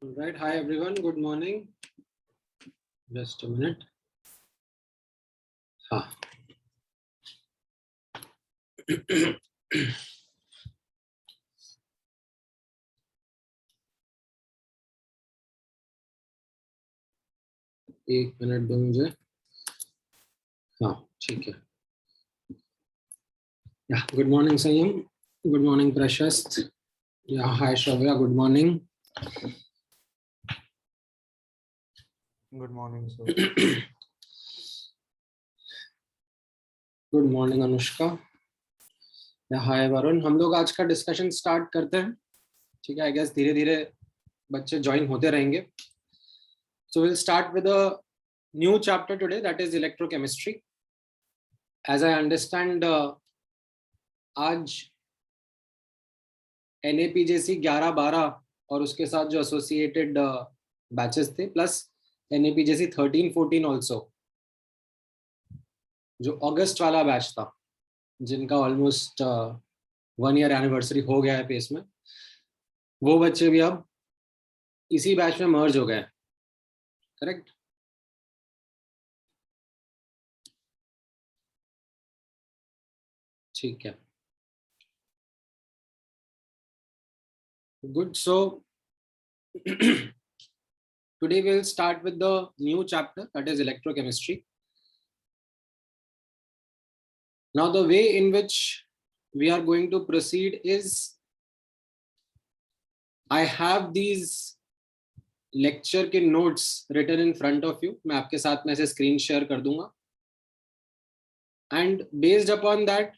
All right. Hi, everyone. Good morning. Just a minute. एक minute दो मुझे. हाँ, ठीक है. Yeah. Good morning, Sayam. Good morning, Precious. Yeah. Hi, Shravya. Good morning. Good morning, sir. Good morning, Anushka. Yeah. Hi, Varun. हम लोग आज का डिस्कशन स्टार्ट करते हैं. ठीक है. I guess धीरे धीरे बच्चे ज्वाइन होते रहेंगे. So we'll start with a new chapter today, that is electrochemistry. As I understand, आज NAPJC 11-12 और उसके साथ जो एसोसिएटेड बैचेस थे प्लस NAPJC 13-14 ऑल्सो, जो अगस्त वाला बैच था जिनका ऑलमोस्ट 1 ईयर एनिवर्सरी हो गया है पेस में, वो बच्चे भी अब इसी बैच में मर्ज हो गए. करेक्ट. ठीक है. Good. So today we'll start with the new chapter, that is electrochemistry. Now the way in which we are going to proceed is, I have these lecture के notes written in front of you. मैं आपके साथ में ऐसे screen share कर दूंगा. And based upon that,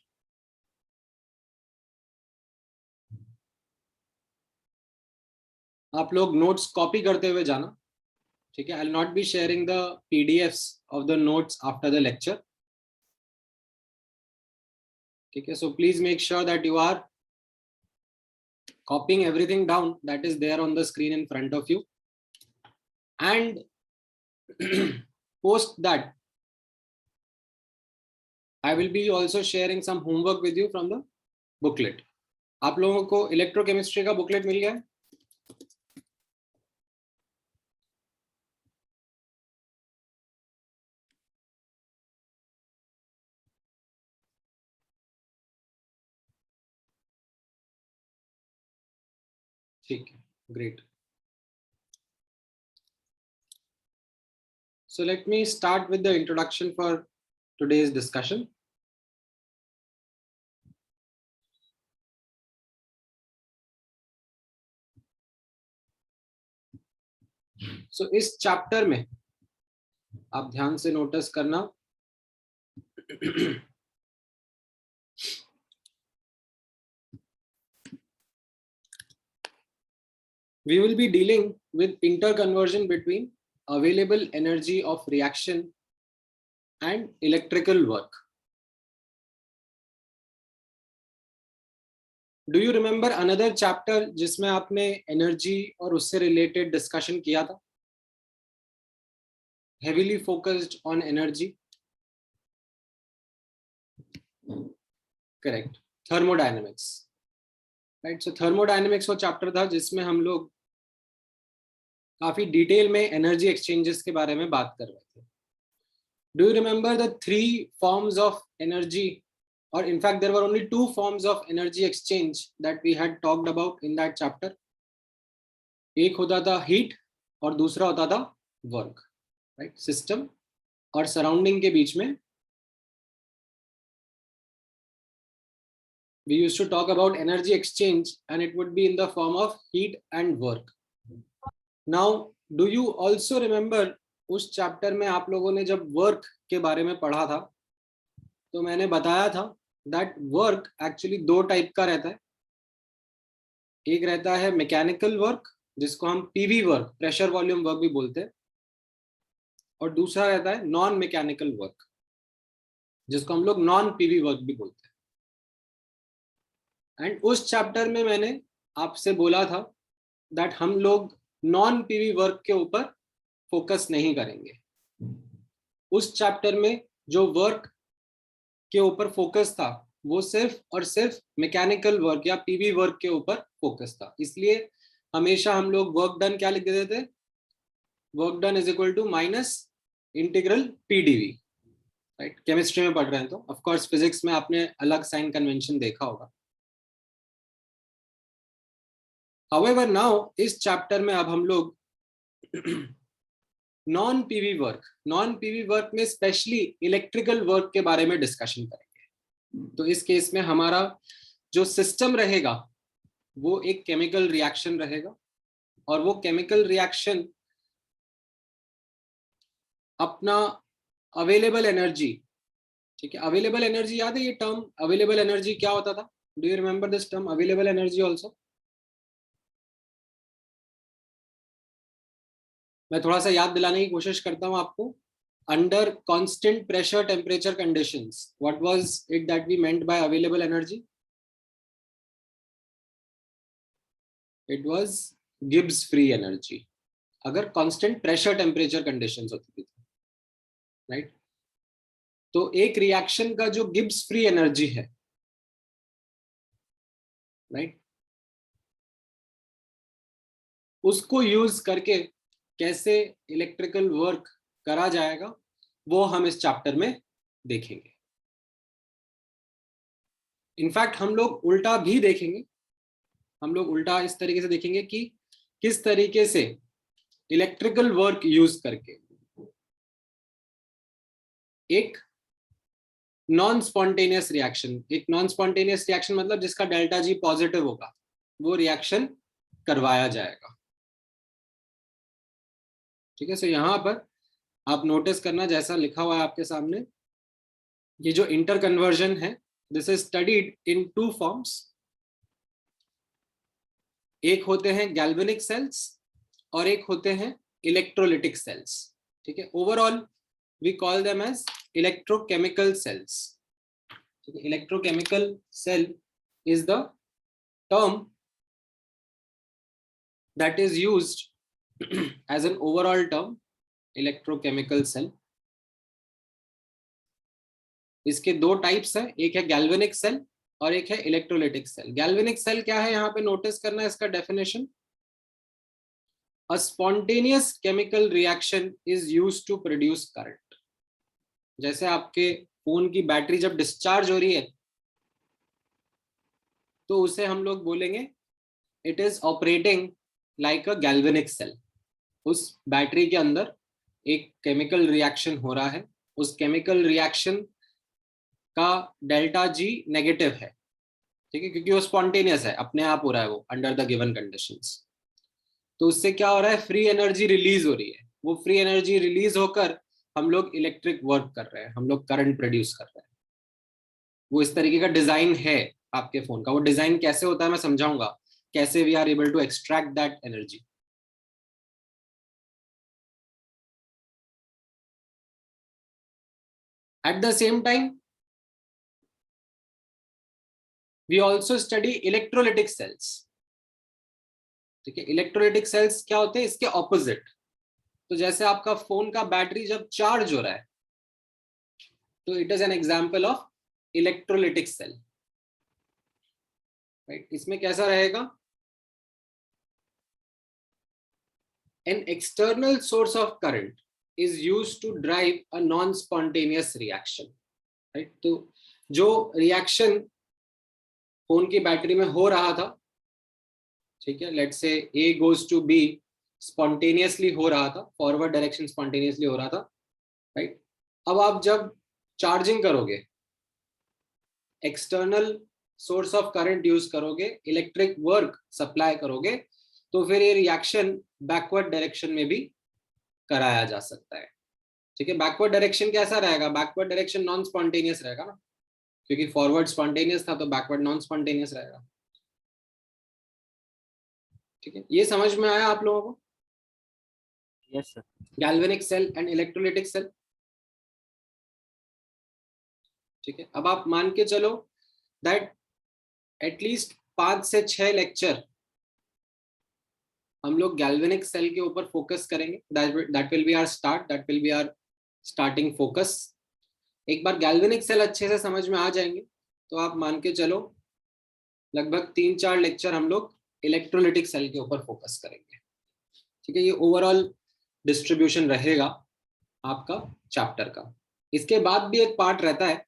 आप लोग notes copy करते हुए जाना. ठीक है. I'll not be sharing the PDFs of the notes after the lecture. ठीक है. So please make sure that you are copying everything down that is there on the screen in front of you. And post that, I will be also sharing some homework with you from the booklet. आप लोगों को electrochemistry का booklet मिल गया है? ठीक है. Great. So let me start with the introduction for today's discussion. So इस chapter में आप ध्यान से नोटिस करना, we will be dealing with interconversion between available energy of reaction and electrical work. Do you remember another chapter जिसमें आपने energy और उससे रिलेटेड डिस्कशन किया था? Heavily focused on energy. Correct. Thermodynamics. Right. So thermodynamics वो chapter था जिसमें हम लोग काफी डिटेल में एनर्जी एक्सचेंजेस के बारे में बात कर रहे थे. Do you remember the 3 forms of energy, or in fact there were only 2 forms of energy exchange that we had talked about in that chapter? एक होता था हीट और दूसरा होता था वर्क. राइट. सिस्टम और सराउंडिंग के बीच में we used to talk about energy exchange and it would be in the form of heat and work. Now do you also remember, उस चैप्टर में आप लोगों ने जब वर्क के बारे में पढ़ा था तो मैंने बताया था that work actually 2 टाइप का रहता है. एक रहता है मैकेनिकल वर्क जिसको हम PV work, pressure volume work भी बोलते हैं, और दूसरा रहता है नॉन मैकेनिकल वर्क जिसको हम लोग नॉन पीवी वर्क भी बोलते हैं. एंड उस चैप्टर में मैंने आपसे बोला था दैट हम लोग नॉन पीवी वर्क के ऊपर फोकस नहीं करेंगे. उस चैप्टर में जो वर्क के ऊपर फोकस था वो सिर्फ और सिर्फ मैकेनिकल वर्क या पीवी वर्क के ऊपर फोकस था. इसलिए हमेशा हम लोग वर्क डन क्या लिख देते थे, work done is equal to minus integral PdV, right. Chemistry में पढ़ रहे हैं तो ऑफ कोर्स फिजिक्स में आपने अलग साइन कन्वेंशन देखा होगा। हाउएवर नाउ इस चैप्टर में अब हम लोग नॉन पीवी वर्क में स्पेशली इलेक्ट्रिकल वर्क के बारे में डिस्कशन करेंगे। तो इस केस में हमारा जो सिस्टम रहेगा वो एक केमिकल रिएक्शन रहेगा, और वो केमिकल रिएक्शन अपना अवेलेबल एनर्जी, ठीक है, अवेलेबल एनर्जी याद है ये टर्म अवेलेबल एनर्जी क्या होता था? Do you remember this term available energy also? मैं थोड़ा सा याद दिलाने की कोशिश करता हूं आपको। Under constant pressure temperature conditions, what was it that we meant by available energy? It was Gibbs free energy, अगर कांस्टेंट प्रेशर टेम्परेचर कंडीशंस होती थी, राइट। तो एक रिएक्शन का जो गिब्स फ्री एनर्जी है, राइट, उसको यूज करके कैसे इलेक्ट्रिकल वर्क करा जाएगा वो हम इस चैप्टर में देखेंगे। इनफैक्ट हम लोग उल्टा भी देखेंगे, हम लोग उल्टा इस तरीके से देखेंगे कि किस तरीके से इलेक्ट्रिकल वर्क यूज करके एक नॉन स्पॉन्टेनियस रिएक्शन, एक नॉन स्पॉन्टेनियस रिएक्शन मतलब जिसका डेल्टा जी पॉजिटिव होगा, वो रिएक्शन करवाया जाएगा, ठीक है। सो यहां पर आप नोटिस करना जैसा लिखा हुआ है आपके सामने, ये जो इंटर कन्वर्जन है this is studied in two forms. एक होते हैं गैल्वेनिक सेल्स और एक होते हैं इलेक्ट्रोलिटिक सेल्स, ठीक है। Overall we call them as electrochemical cells, ठीक है। Electrochemical cell is the term that is used as an overall term, electrochemical cell। इसके दो टाइप्स हैं, एक है गैल्वेनिक सेल और एक है इलेक्ट्रोलिटिक सेल। गैल्वेनिक सेल क्या है यहाँ पे नोटिस करना है इसका definition, a spontaneous chemical reaction is used to produce current. जैसे आपके फोन की बैटरी जब डिस्चार्ज हो रही है तो उसे हम लोग बोलेंगे it is operating like a galvanic cell. उस बैटरी के अंदर एक केमिकल रिएक्शन हो रहा है, उस केमिकल रिएक्शन का डेल्टा जी नेगेटिव है, ठीक है, क्योंकि वो स्पॉन्टेनियस है, अपने आप हो रहा है वो अंडर द गिवन कंडीशंस। तो उससे क्या हो रहा है, फ्री एनर्जी रिलीज हो रही है, वो फ्री एनर्जी रिलीज होकर हम लोग इलेक्ट्रिक वर्क कर रहे हैं, हम लोग करंट प्रोड्यूस कर रहे हैं। वो इस तरीके का डिजाइन है आपके फोन का। वो डिजाइन कैसे होता है मैं समझाऊंगा, कैसे we are able to extract that energy. At the same time, we also study electrolytic cells, ठीक है। इलेक्ट्रोलिटिक सेल्स क्या होते हैं, इसके ऑपोजिट। तो जैसे आपका फोन का बैटरी जब चार्ज हो रहा है तो it is an example of electrolytic cell, right. इसमें कैसा रहेगा, an external source of current is used to drive a non-spontaneous reaction, right? तो जो रिएक्शन फोन की बैटरी में हो रहा था, ठीक है, let's say A goes to B spontaneously हो रहा था, फॉरवर्ड डायरेक्शन स्पॉन्टेनियसली हो रहा था, राइट। अब आप जब चार्जिंग करोगे, external source of current use करोगे, इलेक्ट्रिक वर्क सप्लाई करोगे, तो फिर ये रिएक्शन बैकवर्ड डायरेक्शन में भी कराया जा सकता है, ठीक है। बैकवर्ड डायरेक्शन कैसा रहेगा, बैकवर्ड डायरेक्शन नॉन स्पॉन्टेनियस रहेगा ना, क्योंकि फॉरवर्ड स्पॉन्टेनियस था तो बैकवर्ड नॉन स्पॉन्टेनियस रहेगा, ठीक है। ये समझ में आया आप लोगों को? Yes sir. Galvanic cell and electrolytic cell, ठीक है। अब आप मान के चलो दैट एटलीस्ट 5 से 6 लेक्चर हम लोग गैल्वेनिक सेल के ऊपर फोकस करेंगे। That will be our start, that will be our starting focus. एक बार गैल्वेनिक सेल अच्छे से समझ में आ जाएंगे तो आप मान के चलो लगभग 3-4 लेक्चर हम लोग इलेक्ट्रोलिटिक सेल के ऊपर फोकस करेंगे। ठीक है, ये ओवरऑल डिस्ट्रीब्यूशन रहेगा आपका चैप्टर का। इसके बाद भी एक पार्ट रहता है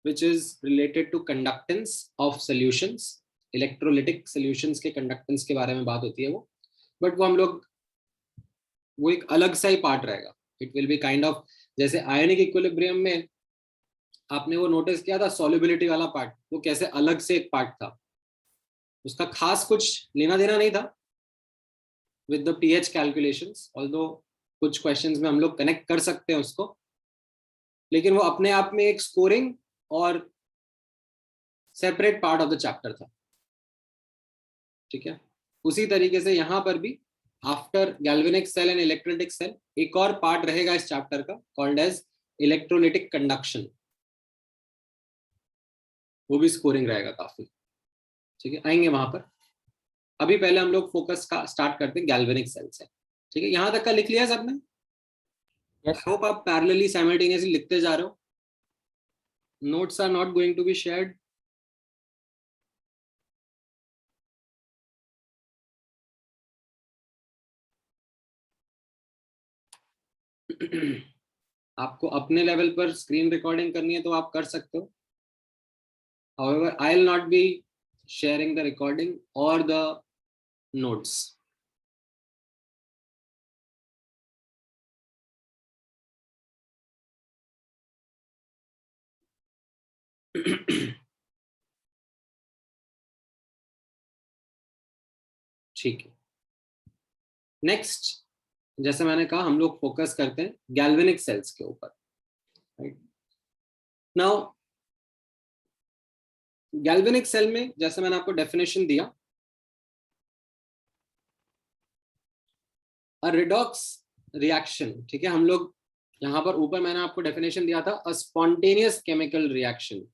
which is related to conductance of solutions. Electrolytic solutions के कंडक्टेंस के बारे में बात होती है वो, बट वो हम लोग, वो एक अलग सा ही पार्ट रहेगा। It will be kind of, जैसे आयनिक इक्विलिब्रियम में आपने वो नोटिस किया था सॉल्युबिलिटी वाला पार्ट, वो कैसे अलग से एक पार्ट था, उसका खास कुछ लेना देना नहीं था with the pH calculations, although कुछ क्वेश्चंस में हम लोग कनेक्ट कर सकते हैं उसको, लेकिन वो अपने आप में एक स्कोरिंग और separate part of the chapter था। ठीक है, उसी तरीके से यहां पर भी after galvanic cell and electrolytic cell एक और पार्ट रहेगा इस चैप्टर का, कॉल्ड एज इलेक्ट्रोलिटिक कंडक्शन। वो भी स्कोरिंग रहेगा काफी। ठीक है, आएंगे वहां पर। अभी पहले हम लोग फोकस का स्टार्ट करते हैं गैल्वेनिक सेल से। ठीक है, यहां तक का लिख लिया सबने? Yes, होप आप पैरेलली साइमल्टेनियसली लिखते जा रहे हो। Notes are not going to be shared. आपको अपने लेवल पर स्क्रीन रिकॉर्डिंग करनी है तो आप कर सकते हो। However, I will not be sharing the recording or the notes. ठीक है, नेक्स्ट, जैसे मैंने कहा हम लोग फोकस करते हैं गैल्वेनिक सेल्स के ऊपर। राइट नाउ, गैल्वेनिक सेल में जैसे मैंने आपको डेफिनेशन दिया, अ रिडॉक्स रिएक्शन। ठीक है, हम लोग यहां पर ऊपर मैंने आपको डेफिनेशन दिया था, a spontaneous chemical reaction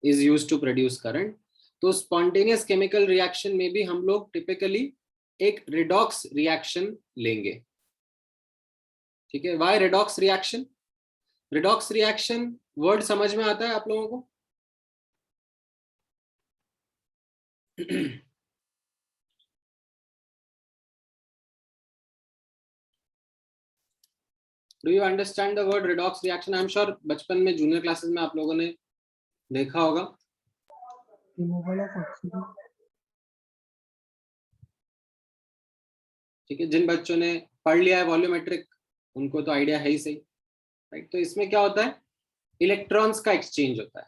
is used to produce current. तो स्पॉन्टेनियस केमिकल रिएक्शन में भी हम लोग टिपिकली एक रिडॉक्स रिएक्शन लेंगे। ठीक है, why redox reaction? Redox reaction word समझ में आता है आप लोगों को? Do you understand the word redox reaction? I am sure बचपन में जूनियर क्लासेस में आप लोगों ने देखा होगा। ठीक है, जिन बच्चों ने पढ़ लिया है वॉल्यूमेट्रिक उनको तो आइडिया है ही सही। राइट, तो इसमें क्या होता है, इलेक्ट्रॉन्स का एक्सचेंज होता है।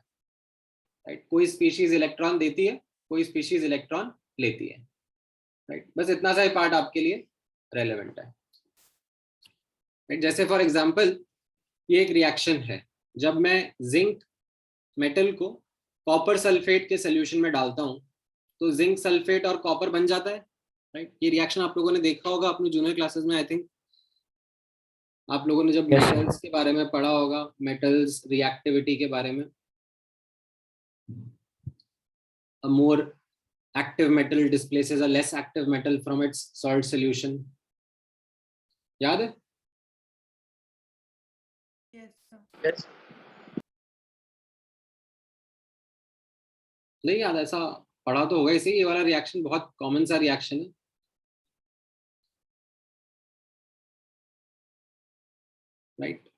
राइट, कोई स्पीशीज इलेक्ट्रॉन देती है, कोई स्पीशीज इलेक्ट्रॉन लेती है। राइट, बस इतना सा ही पार्ट आपके लिए रेलेवेंट है। राइट, जैसे फॉर एग्जांपल ये एक रिएक्शन है, जब मैं जिंक मेटल को कॉपर सल्फेट के सॉल्यूशन में डालता हूं तो जिंक सल्फेट और कॉपर बन जाता है। राइट, ये रिएक्शन आप लोगों ने देखा होगा अपने जूनियर क्लासेस में। आई थिंक आप लोगों ने जब yes, मेटल्स के बारे में पढ़ा होगा, मेटल्स रिएक्टिविटी के बारे में, a more active metal displaces a less active metal from its salt solution. याद है? yes. नहीं याद? ऐसा पढ़ा तो होगा इसे। ये वाला रिएक्शन बहुत कॉमन सा रिएक्शन है। राइट,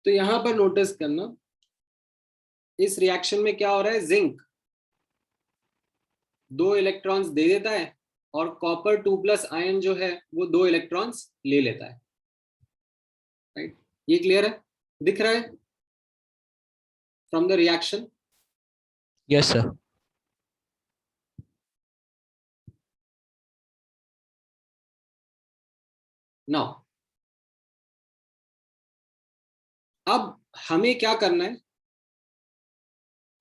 तो यहां पर नोटिस करना, इस रिएक्शन में क्या हो रहा है, जिंक 2 इलेक्ट्रॉन्स दे देता है और कॉपर 2+ आयन जो है वो 2 इलेक्ट्रॉन्स ले लेता है। राइट, ये क्लियर है? दिख रहा है from the reaction? Yes, sir. Now अब हमें क्या करना है,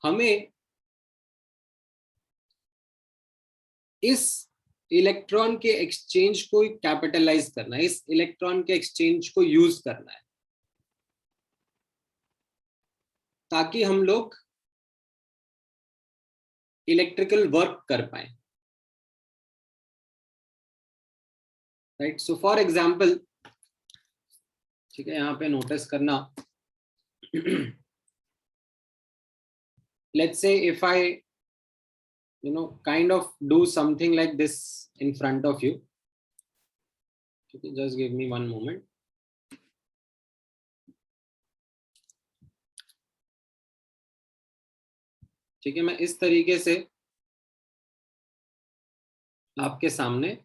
हमें इस इलेक्ट्रॉन के एक्सचेंज को कैपिटलाइज करना है, इस इलेक्ट्रॉन के एक्सचेंज को यूज करना है ताकि हम लोग इलेक्ट्रिकल वर्क कर पाए। राइट, सो फॉर एग्जांपल, ठीक है, यहां पे नोटिस करना, let's say if I kind of do something like this in front of you. Okay, just give me one moment. ठीक है, मैं इस तरीके से आपके सामने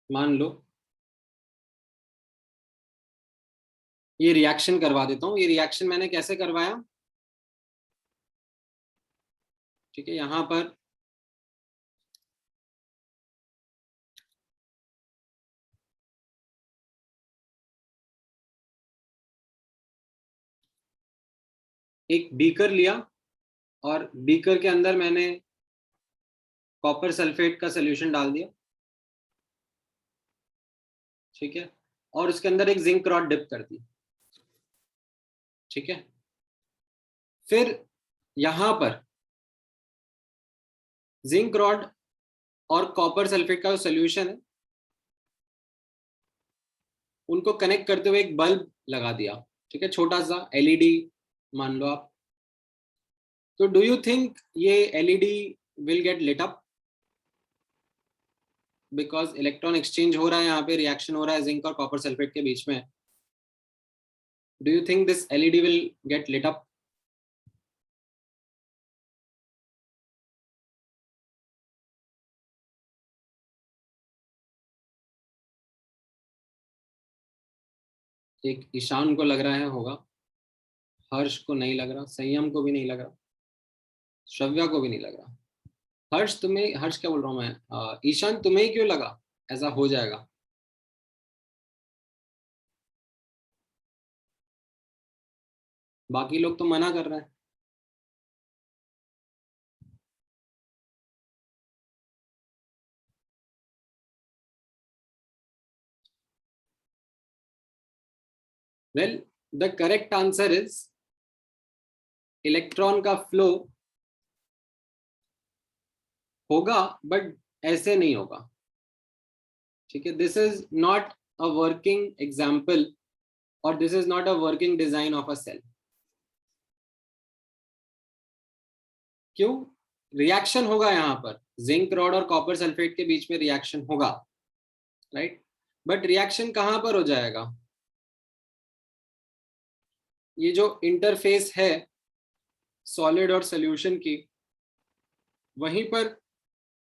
मान लो ये रिएक्शन करवा देता हूं. ये रिएक्शन मैंने कैसे करवाया? ठीक है, यहां पर एक बीकर लिया और बीकर के अंदर मैंने कॉपर सल्फेट का सॉल्यूशन डाल दिया. ठीक है, और उसके अंदर एक जिंक रॉड डिप कर दी. ठीक है, फिर यहां पर जिंक रॉड और कॉपर सल्फेट का जो सॉल्यूशन है उनको कनेक्ट करते हुए एक बल्ब लगा दिया. ठीक है, छोटा सा एलईडी मान लो आप. तो डू यू थिंक ये LED will get lit up? Because electron exchange हो रहा है, यहाँ पे रिएक्शन हो रहा है जिंक और कॉपर सल्फेट के बीच में. Do you think this LED will get lit up? एक ईशान को लग रहा है होगा, हर्ष को नहीं लग रहा, संयम को भी नहीं लग रहा, श्रव्या को भी नहीं लग रहा. हर्ष तुम्हें, हर्ष क्या बोल रहा हूँ मैं, ईशान तुम्हें ही क्यों लगा ऐसा हो जाएगा? बाकी लोग तो मना कर रहे हैं. Well, the correct answer is electron का फ्लो होगा बट ऐसे नहीं होगा. ठीक है, this is not a working example और this is not a working design of a cell. क्यों? रिएक्शन होगा यहाँ पर, जिंक रॉड और कॉपर सल्फेट के बीच में रिएक्शन होगा, राइट? बट रिएक्शन कहां पर हो जाएगा? ये जो इंटरफेस है सॉलिड और सॉल्यूशन की, वहीं पर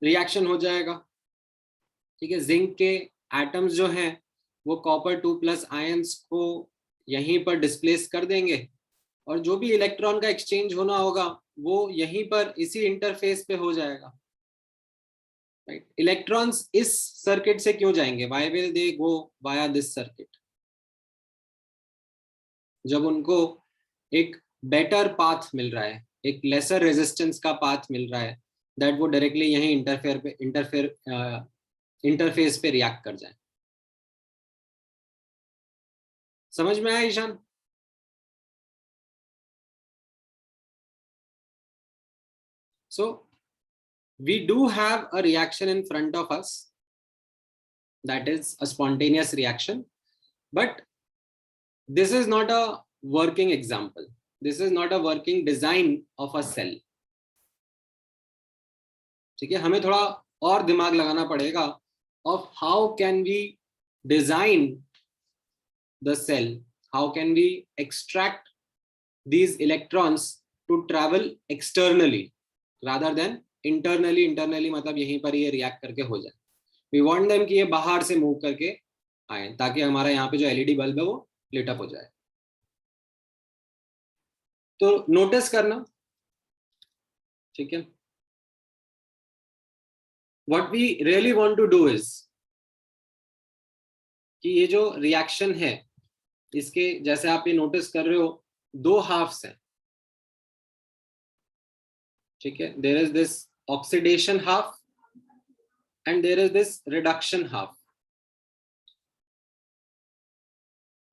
रिएक्शन हो जाएगा. ठीक है, जिंक के एटम्स जो हैं वो कॉपर 2+ आयंस को यहीं पर डिस्प्लेस कर देंगे और जो भी इलेक्ट्रॉन का एक्सचेंज होना होगा वो यहीं पर इसी इंटरफेस पे हो जाएगा, राइट? इलेक्ट्रॉन्स इस सर्किट से क्यों जाएंगे? Why will they go via this circuit? जब उनको एक बेटर पाथ मिल रहा है, एक लेसर रेजिस्टेंस का पाथ मिल रहा है, दैट वो डायरेक्टली यहीं इंटरफेस पे रिएक्ट कर जाए. समझ में आया Ishan? So we do have a reaction in front of us, that is a spontaneous reaction, but this is not a working example. This is not a working design of a cell. ठीक है, हमें थोड़ा और दिमाग लगाना पड़ेगा of how can we design the cell, how can we extract these electrons to travel externally rather than internally. Internally मतलब यहीं पर ये रिएक्ट करके हो जाए. We want them कि ये बाहर से मूव करके आए ताकि हमारा यहाँ पे जो एलईडी बल्ब है वो लिट अप हो जाए. तो नोटिस करना, ठीक है. What we really want to do is कि ये जो रिएक्शन है इसके जैसे आप ये नोटिस कर रहे हो दो हाफ्स हैं. ठीक है, there is this oxidation half and there is this reduction half.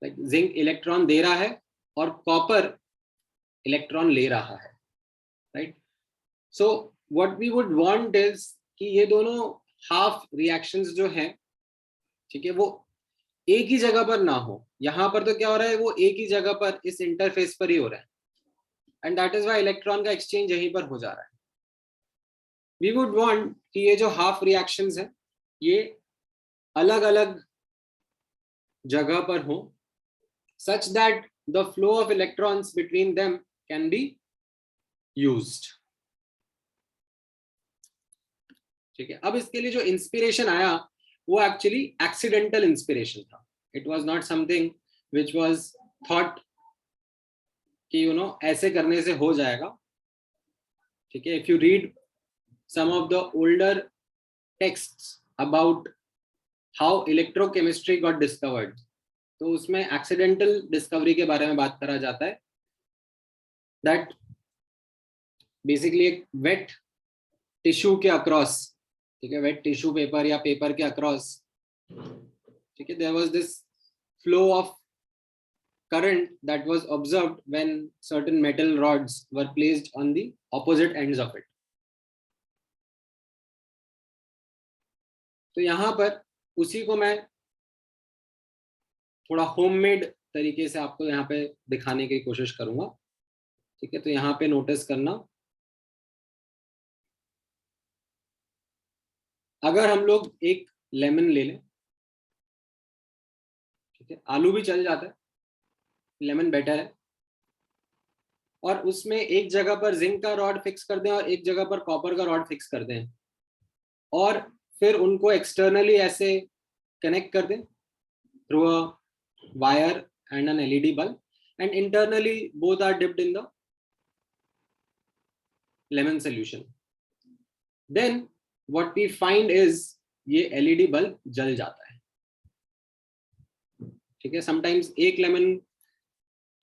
Like zinc electron दे रहा है और कॉपर इलेक्ट्रॉन ले रहा है, right? So what we would want is कि ये दोनों हाफ रिएक्शंस जो हैं, ठीक है, वो एक ही जगह पर ना हो. यहां पर तो क्या हो रहा है, वो एक ही जगह पर इस इंटरफेस पर ही हो रहा है and that is why electron का एक्सचेंज यहीं पर हो जा रहा है. वी वुड वांट कि ये जो हाफ रिएक्शंस है ये अलग अलग जगह पर हो, such that the flow of electrons between them can be used. ठीक है, अब इसके लिए जो इंस्पिरेशन आया वो एक्चुअली एक्सीडेंटल इंस्पिरेशन था. It was not something which was thought कि ऐसे करने से हो जाएगा. ठीक है, if you read some of the older texts about how electrochemistry got discovered, तो उसमें एक्सीडेंटल डिस्कवरी के बारे में बात करा जाता है. दैट बेसिकली एक वेट टिश्यू के अक्रॉस, ठीक है, वेट टिश्यू पेपर या पेपर के अक्रॉस, ठीक है, there was this flow of current that was observed when certain metal rods were placed on the opposite ends of it. तो यहाँ पर उसी को मैं थोड़ा होममेड तरीके से आपको यहाँ पे दिखाने की कोशिश करूंगा. ठीक है, तो यहाँ पे नोटिस करना, अगर हम लोग एक लेमन ले लें, ठीक है, आलू भी चल जाता है, लेमन बेटर है, और उसमें एक जगह पर जिंक का रॉड फिक्स कर दें और एक जगह पर कॉपर का रॉड फिक्स कर दें और फिर उनको एक्सटर्नली ऐसे कनेक्ट कर दें through a wire and an LED bulb, and internally both are dipped in the lemon solution. Then what we find is ये एलईडी बल्ब जल जाता है. ठीक है, समटाइम्स एक लेमन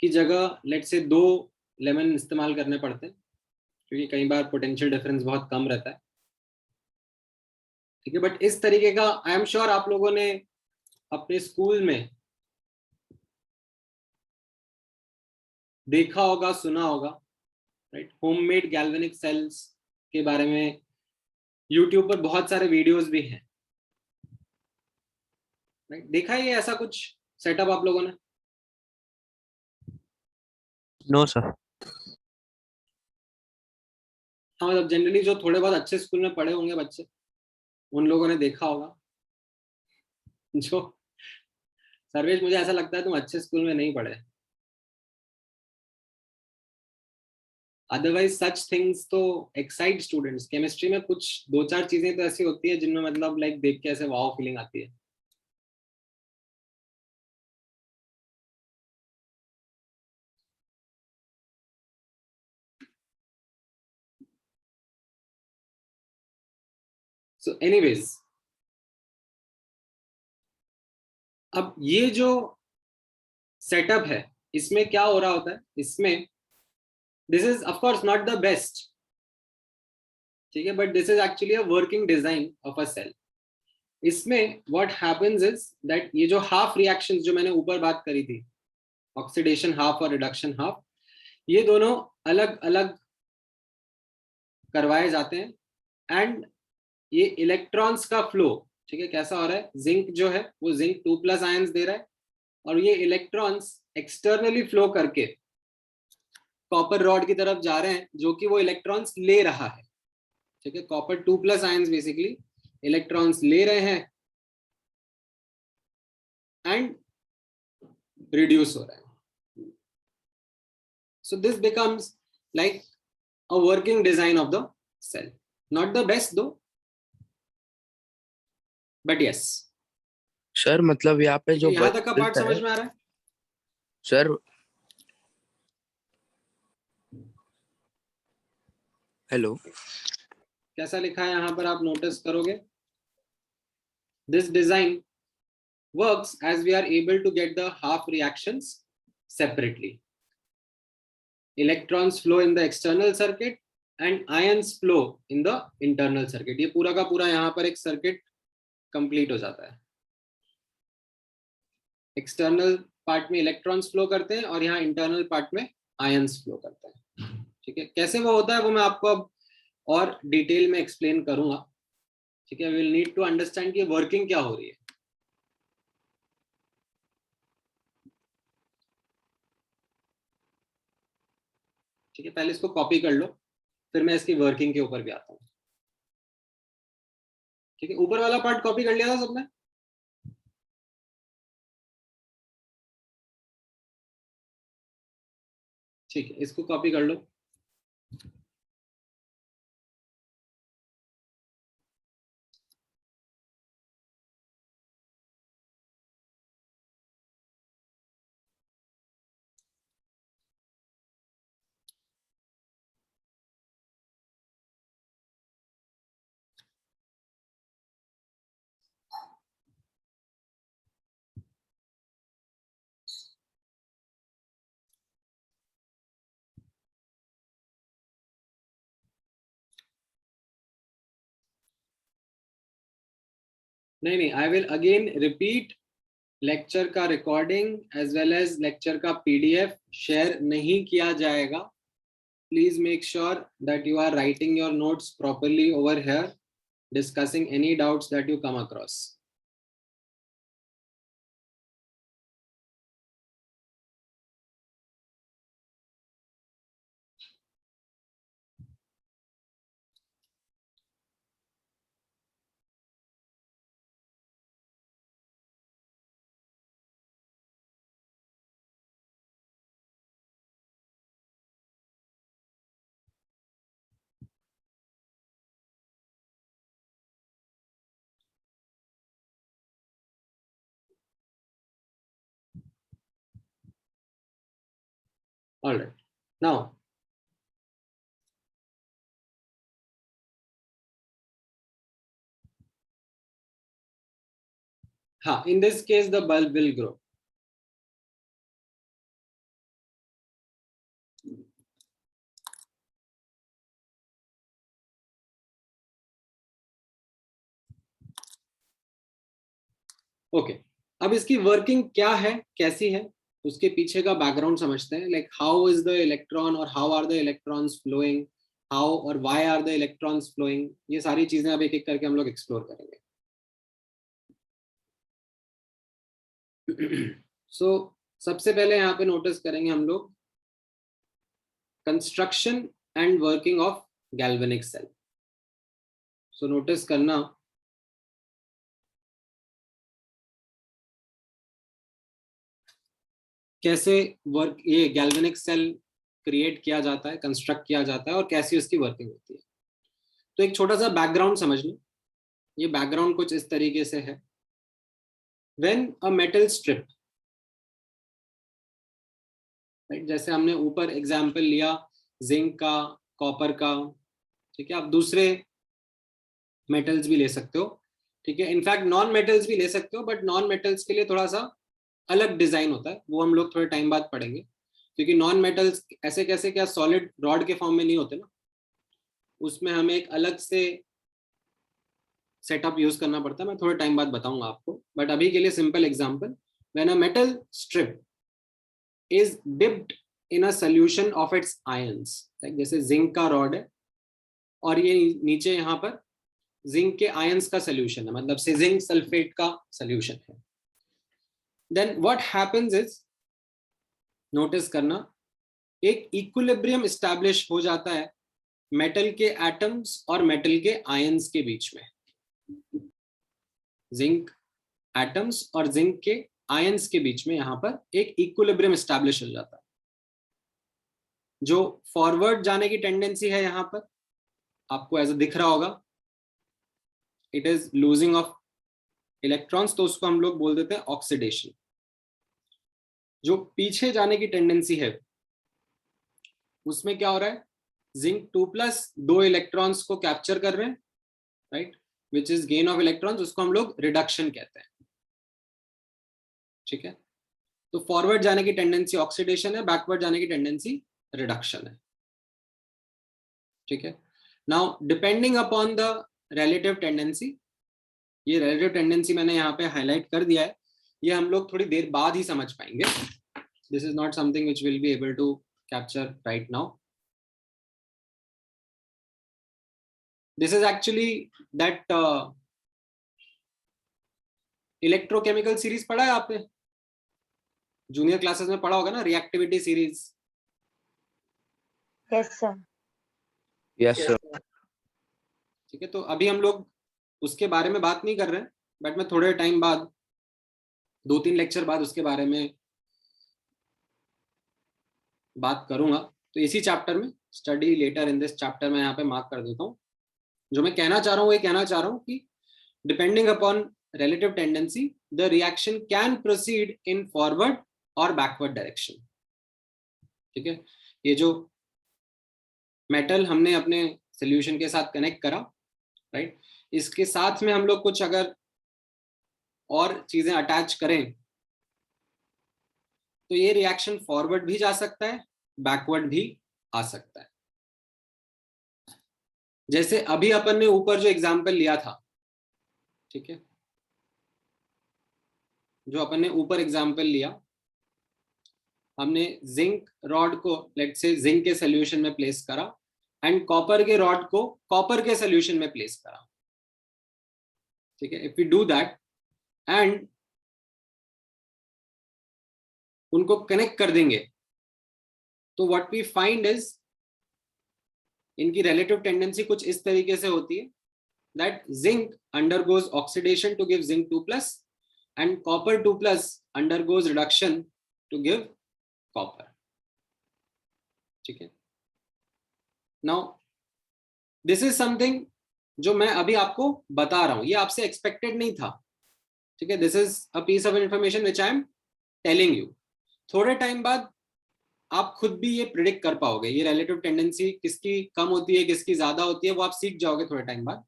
की जगह लेट से 2 लेमन इस्तेमाल करने पड़ते हैं क्योंकि कई बार पोटेंशियल डिफरेंस बहुत कम रहता है. ठीक है, बट इस तरीके का आई एम श्योर आप लोगों ने अपने स्कूल में देखा होगा, सुना होगा, राइट. होममेड गैल्वेनिक सेल्स के बारे में यूट्यूब पर बहुत सारे वीडियोस भी हैं, राइट. देखा है ये ऐसा कुछ सेटअप आप लोगों ने? No sir. हाँ, मतलब जनरली जो थोड़े बहुत अच्छे स्कूल में पढ़े होंगे बच्चे, उन लोगों ने देखा होगा. जो सर्वेश, मुझे ऐसा लगता है तुम अच्छे स्कूल में नहीं पढ़े. अदरवाइज सच थिंग्स तो एक्साइट स्टूडेंट्स. केमिस्ट्री में कुछ 2-4 चीजें तो ऐसी होती है जिनमें मतलब लाइक देख के ऐसे वाओ फीलिंग आती है. सो एनीवेज, अब ये जो सेटअप है इसमें क्या हो रहा होता है, इसमें this is of course not the best, ठीक है, but this is actually a working design of a cell. इसमें व्हाट हैपेंस इज दैट ये जो हाफ रिएक्शंस जो मैंने ऊपर बात करी थी, ऑक्सीडेशन हाफ और रिडक्शन हाफ, ये दोनों अलग अलग करवाए जाते हैं एंड ये इलेक्ट्रॉन्स का फ्लो, ठीक है, कैसा हो रहा है, जिंक जो है वो जिंक 2+ आयंस दे रहा है और ये इलेक्ट्रॉन्स एक्सटर्नली फ्लो करके कॉपर रॉड की तरफ जा रहे हैं जो कि वो इलेक्ट्रॉन्स ले रहा है. ठीक है, कॉपर 2+ आयंस बेसिकली इलेक्ट्रॉन्स ले रहे हैं एंड रिड्यूस हो रहा है. So this becomes like a working design of the cell. Not the best though, but yes. Sir मतलब यहाँ पे जो यहाँ तक का पार्ट समझ में आ रहा है सर? हेलो, कैसा लिखा है यहाँ पर आप नोटिस करोगे. This design works as we are able to get the half reactions separately. Electrons flow in the external circuit and ions flow in the internal circuit. ये पूरा का पूरा यहाँ पर एक सर्किट कंप्लीट हो जाता है. एक्सटर्नल पार्ट में इलेक्ट्रॉन्स फ्लो करते हैं और यहाँ इंटरनल पार्ट में आयंस फ्लो करते हैं. ठीक है, कैसे वो होता है वो मैं आपको अब और डिटेल में एक्सप्लेन करूंगा. ठीक है, we will need to understand कि वर्किंग क्या हो रही है. ठीक है, पहले इसको कॉपी कर लो, फिर मैं इसकी वर्किंग के ऊपर भी आता हूँ. ठीक है, ऊपर वाला पार्ट कॉपी कर लिया था सबने? ठीक है, इसको कॉपी कर लो। नहीं, I will again repeat, lecture का recording as well as lecture का पीडीएफ शेयर नहीं किया जाएगा. Please make sure that you are writing your notes properly over here, discussing any doubts that you come across. All right. Now, in this case, the bulb will grow. Okay. अब इसकी working क्या है, कैसी है, उसके पीछे का background समझते हैं. Like how is the electron और how are the electrons flowing, how और why are the electrons flowing, ये सारी चीजें अब एक एक करके हम लोग एक्सप्लोर करेंगे. सो सबसे पहले यहाँ पे नोटिस करेंगे हम लोग construction and working of galvanic cell. So notice करना कैसे वर्क ये गैल्वेनिक सेल क्रिएट किया जाता है, कंस्ट्रक्ट किया जाता है और कैसी उसकी वर्किंग होती है. तो एक छोटा सा बैकग्राउंड समझ लो. ये बैकग्राउंड कुछ इस तरीके से है. When a metal strip, right, जैसे हमने ऊपर एग्जांपल लिया जिंक का, कॉपर का, ठीक है, आप दूसरे मेटल्स भी ले सकते हो. ठीक है, इनफैक्ट नॉन मेटल्स भी ले सकते हो, बट नॉन मेटल्स के लिए थोड़ा सा अलग डिजाइन होता है, वो हम लोग थोड़े टाइम बाद पढ़ेंगे. क्योंकि नॉन मेटल्स ऐसे कैसे क्या सॉलिड रॉड के फॉर्म में नहीं होते ना, उसमें हमें एक अलग से सेटअप यूज करना पड़ता है. मैं थोड़े टाइम बाद बताऊंगा आपको, बट अभी के लिए simple example, when a metal strip is dipped in a solution of its ions, जैसे जिंक का रॉड है और ये नीचे यहाँ पर जिंक के आयंस का सॉल्यूशन है, मतलब से जिंक सल्फेट का सॉल्यूशन है. Then what happens is, notice करना, एक इक्विलिब्रियम एस्टैब्लिश हो जाता है मेटल के एटम्स और मेटल के आयंस के बीच में. जिंक एटम्स और जिंक के आयंस के बीच में यहां पर एक इक्विलिब्रियम एस्टैब्लिश हो जाता है. जो फॉरवर्ड जाने की टेंडेंसी है यहां पर आपको ऐसा दिख रहा होगा, it is losing of electrons, तो उसको हम लोग बोल देते हैं ऑक्सीडेशन. जो पीछे जाने की टेंडेंसी है उसमें क्या हो रहा है, जिंक 2+ 2 इलेक्ट्रॉन्स को कैप्चर कर रहे हैं, right, which is gain of electrons, उसको हम लोग रिडक्शन कहते हैं. ठीक है, तो फॉरवर्ड जाने की टेंडेंसी ऑक्सीडेशन है, बैकवर्ड जाने की टेंडेंसी रिडक्शन है. ठीक है, now depending upon the relative tendency, ये रिलेटिव टेंडेंसी मैंने यहाँ पे हाईलाइट कर दिया है, ये हम लोग थोड़ी देर बाद ही समझ पाएंगे. This is not something which will be able to capture right now. This is actually that electrochemical series पढ़ा है आपने, जूनियर क्लासेस में पढ़ा होगा ना, reactivity series. Yes sir. Yes sir. ठीक है, तो अभी हम लोग उसके बारे में बात नहीं कर रहे हैं, बट मैं थोड़े टाइम बाद 2-3 लेक्चर बाद उसके बारे में बात करूंगा। तो इसी चैप्टर में, study letter in this chapter, में यहाँ पे मार्क कर देता हूँ। जो मैं कहना चाह रहा हूँ, ये कहना चाह रहा हूँ कि depending upon relative tendency the reaction can proceed in forward or backward direction। ठीक है, ये जो मेटल हमने अपने सोल्यूशन के साथ कनेक्ट करा, राइट, इसके साथ में हम लोग कुछ अगर और चीजें अटैच करें तो ये रिएक्शन फॉरवर्ड भी जा सकता है, बैकवर्ड भी आ सकता है। जैसे अभी अपन ने ऊपर जो एग्जांपल लिया था, ठीक है, जो अपन ने ऊपर एग्जांपल लिया, हमने जिंक रॉड को लेट्स से जिंक के सोल्यूशन में प्लेस करा एंड कॉपर के रॉड को कॉपर के सोल्यूशन में प्लेस करा। ठीक है, if we do that and उनको कनेक्ट कर देंगे तो व्हाट वी फाइंड इज इनकी रिलेटिव टेंडेंसी कुछ इस तरीके से होती है that zinc undergoes oxidation to give zinc 2+ and copper 2+ undergoes reduction to give copper. ठीक है, नाउ दिस इज समथिंग जो मैं अभी आपको बता रहा हूं, ये आपसे एक्सपेक्टेड नहीं था। ठीक है, this is a piece of information which I am telling you. थोड़े टाइम बाद आप खुद भी ये प्रिडिक्ट कर पाओगे, ये रिलेटिव टेंडेंसी किसकी कम होती है किसकी ज्यादा होती है, वो आप सीख जाओगे थोड़े टाइम बाद।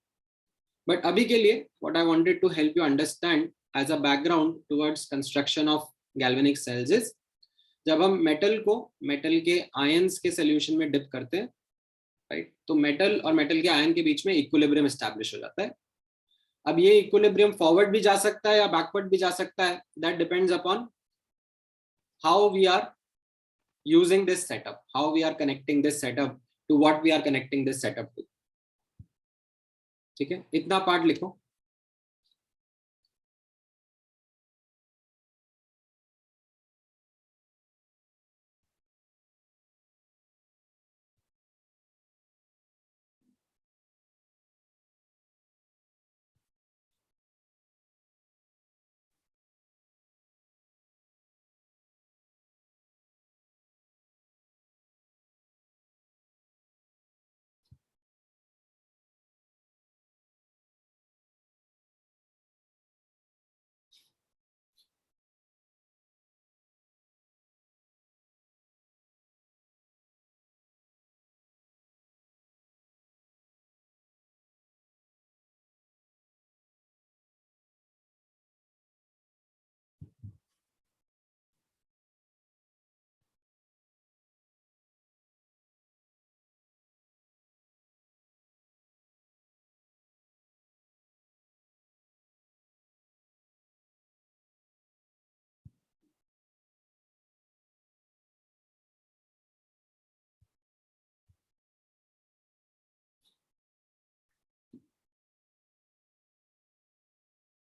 बट अभी के लिए what I wanted to help you understand as a background towards construction of galvanic cells is, जब हम मेटल को मेटल के आयंस के सोल्यूशन में डिप करते हैं, राइट, तो मेटल और मेटल के आयन के बीच में इक्विलिब्रियम एस्टैब्लिश हो जाता है। अब ये इक्विलिब्रियम फॉरवर्ड भी जा सकता है या बैकवर्ड भी जा सकता है, that depends upon how we are using this setup, how we are connecting this setup to what we are connecting this setup to। ठीक है, इतना पार्ट लिखो।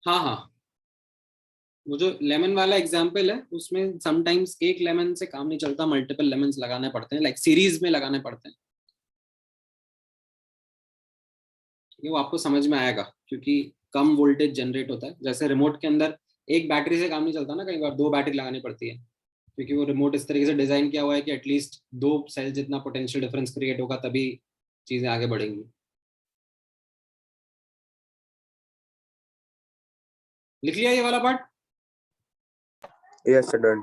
हाँ हाँ, वो जो लेमन वाला एग्जाम्पल है उसमें समटाइम्स एक लेमन से काम नहीं चलता, मल्टीपल लेमन लगाने पड़ते हैं, लाइक सीरीज में लगाने पड़ते हैं। ये वो आपको समझ में आएगा क्योंकि कम वोल्टेज जनरेट होता है। जैसे रिमोट के अंदर एक बैटरी से काम नहीं चलता ना, कई बार 2 बैटरी लगानी पड़ती है, क्योंकि वो रिमोट इस तरीके से डिजाइन किया हुआ है कि एटलीस्ट 2 सेल जितना पोटेंशियल डिफरेंस क्रिएट होगा तभी चीजें आगे बढ़ेंगी। लिख लिया ये वाला part? Yes, sir, done.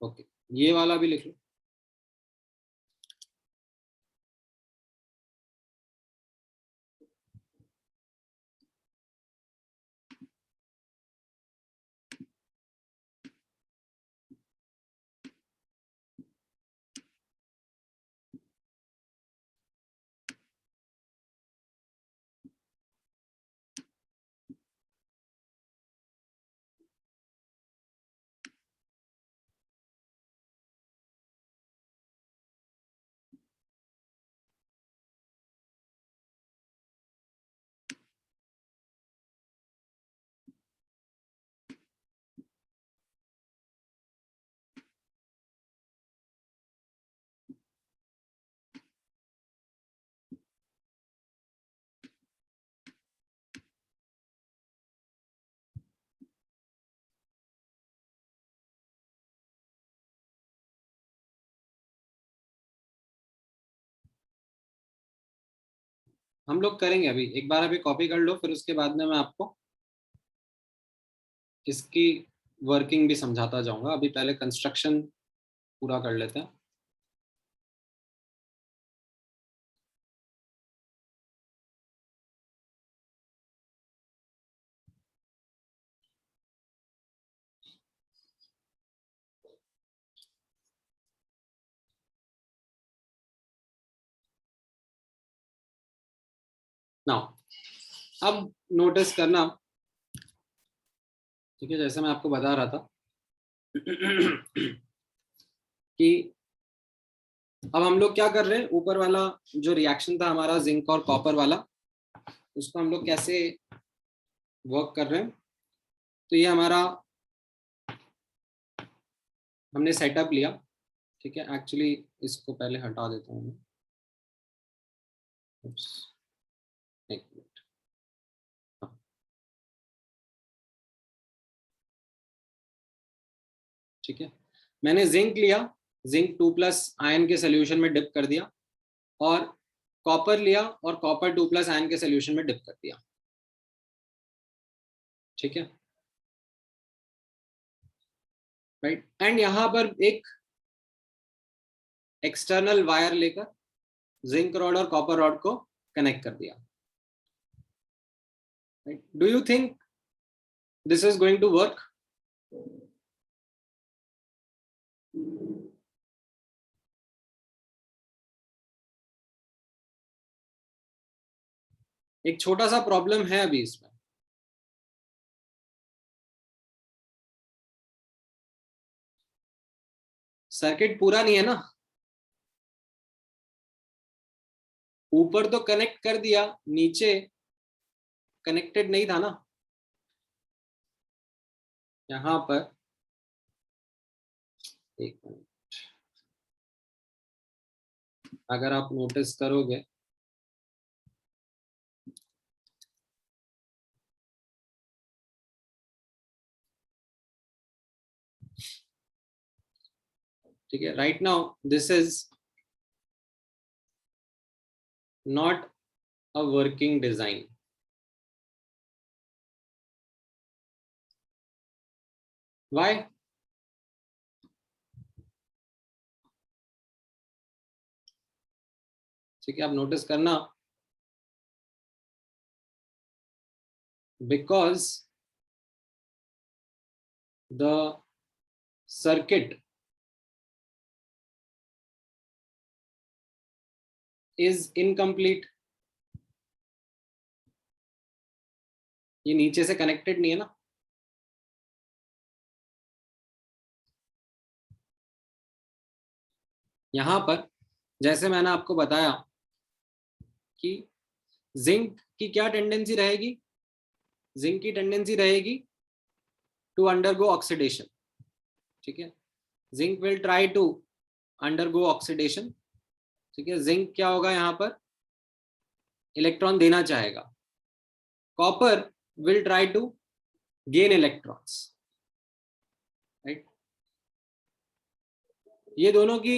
Okay, ये वाला भी लिख लो। हम लोग करेंगे अभी, एक बार अभी कॉपी कर लो, फिर उसके बाद में मैं आपको इसकी वर्किंग भी समझाता जाऊंगा। अभी पहले कंस्ट्रक्शन पूरा कर लेते हैं। नाउ अब नोटिस करना, ठीक है, जैसे मैं आपको बता रहा था कि अब हम लोग क्या कर रहे हैं, ऊपर वाला जो रिएक्शन था हमारा जिंक और कॉपर वाला, उसको हम लोग कैसे वर्क कर रहे हैं। तो ये हमारा हमने सेटअप लिया, ठीक है। एक्चुअली इसको पहले हटा देता हूँ मैं। एक मिनट, ठीक है। मैंने जिंक लिया, जिंक 2+ आयन के सोल्यूशन में डिप कर दिया, और कॉपर लिया और कॉपर 2+ आयन के सोल्यूशन में डिप कर दिया, ठीक है, राइट। एंड यहां पर एक एक्सटर्नल वायर लेकर जिंक रॉड और कॉपर रॉड को कनेक्ट कर दिया, right. Do you think this is going to work? एक छोटा सा प्रॉब्लम है अभी इसमें। सर्किट पूरा नहीं है ना, ऊपर तो कनेक्ट कर दिया, नीचे कनेक्टेड नहीं था ना। यहां पर एक मिनट, अगर आप नोटिस करोगे, ठीक है, right now this is not a working design. Why? ठीक है, आप नोटिस करना, because the circuit is incomplete. ये नीचे से कनेक्टेड नहीं है ना, यहां पर जैसे मैंने आपको बताया कि जिंक की क्या टेंडेंसी रहेगी, जिंक की टेंडेंसी रहेगी टू अंडरगो ऑक्सीडेशन, ठीक है। Zinc will try to undergo oxidation, ठीक है। जिंक क्या होगा, यहां पर इलेक्ट्रॉन देना चाहेगा। Copper will try to gain electrons, right. ये दोनों की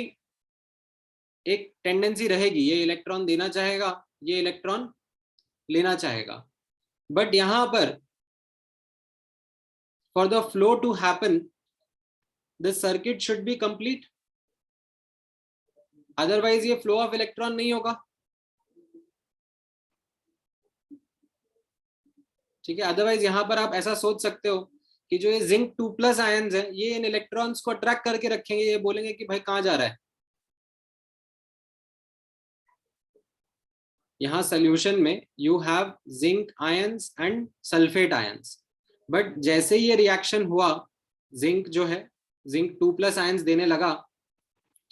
एक टेंडेंसी रहेगी, ये इलेक्ट्रॉन देना चाहेगा, ये इलेक्ट्रॉन लेना चाहेगा। बट यहां पर for the flow to happen the circuit should be complete, otherwise ये फ्लो ऑफ इलेक्ट्रॉन नहीं होगा, ठीक है। अदरवाइज यहां पर आप ऐसा सोच सकते हो कि जो ये जिंक 2+ आयंस है, ये इन इलेक्ट्रॉन्स को अट्रैक्ट करके रखेंगे, ये बोलेंगे कि भाई कहां जा रहा है। यहाँ सोल्यूशन में you have zinc ions and sulphate ions, but जैसे ये रिएक्शन हुआ, जिंक जो है जिंक 2+ आयंस देने लगा,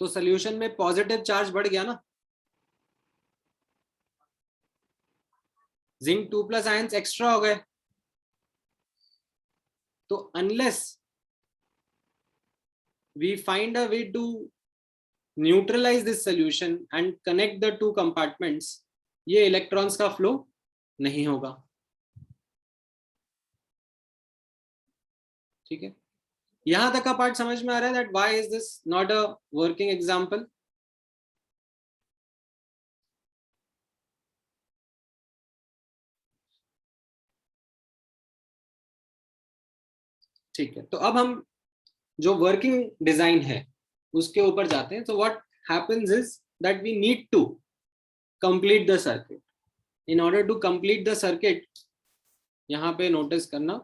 तो सोल्यूशन में पॉजिटिव चार्ज बढ़ गया ना, जिंक 2+ आयंस एक्स्ट्रा हो गए। तो unless we find a way to neutralise this solution and connect the two compartments, ये इलेक्ट्रॉन्स का फ्लो नहीं होगा, ठीक है। यहां तक का पार्ट समझ में आ रहा है that why is this not a working example? ठीक है, तो अब हम जो वर्किंग डिजाइन है उसके ऊपर जाते हैं. तो what happens is that we need to complete the circuit. In order to complete the circuit, यहां पे नोटिस करना,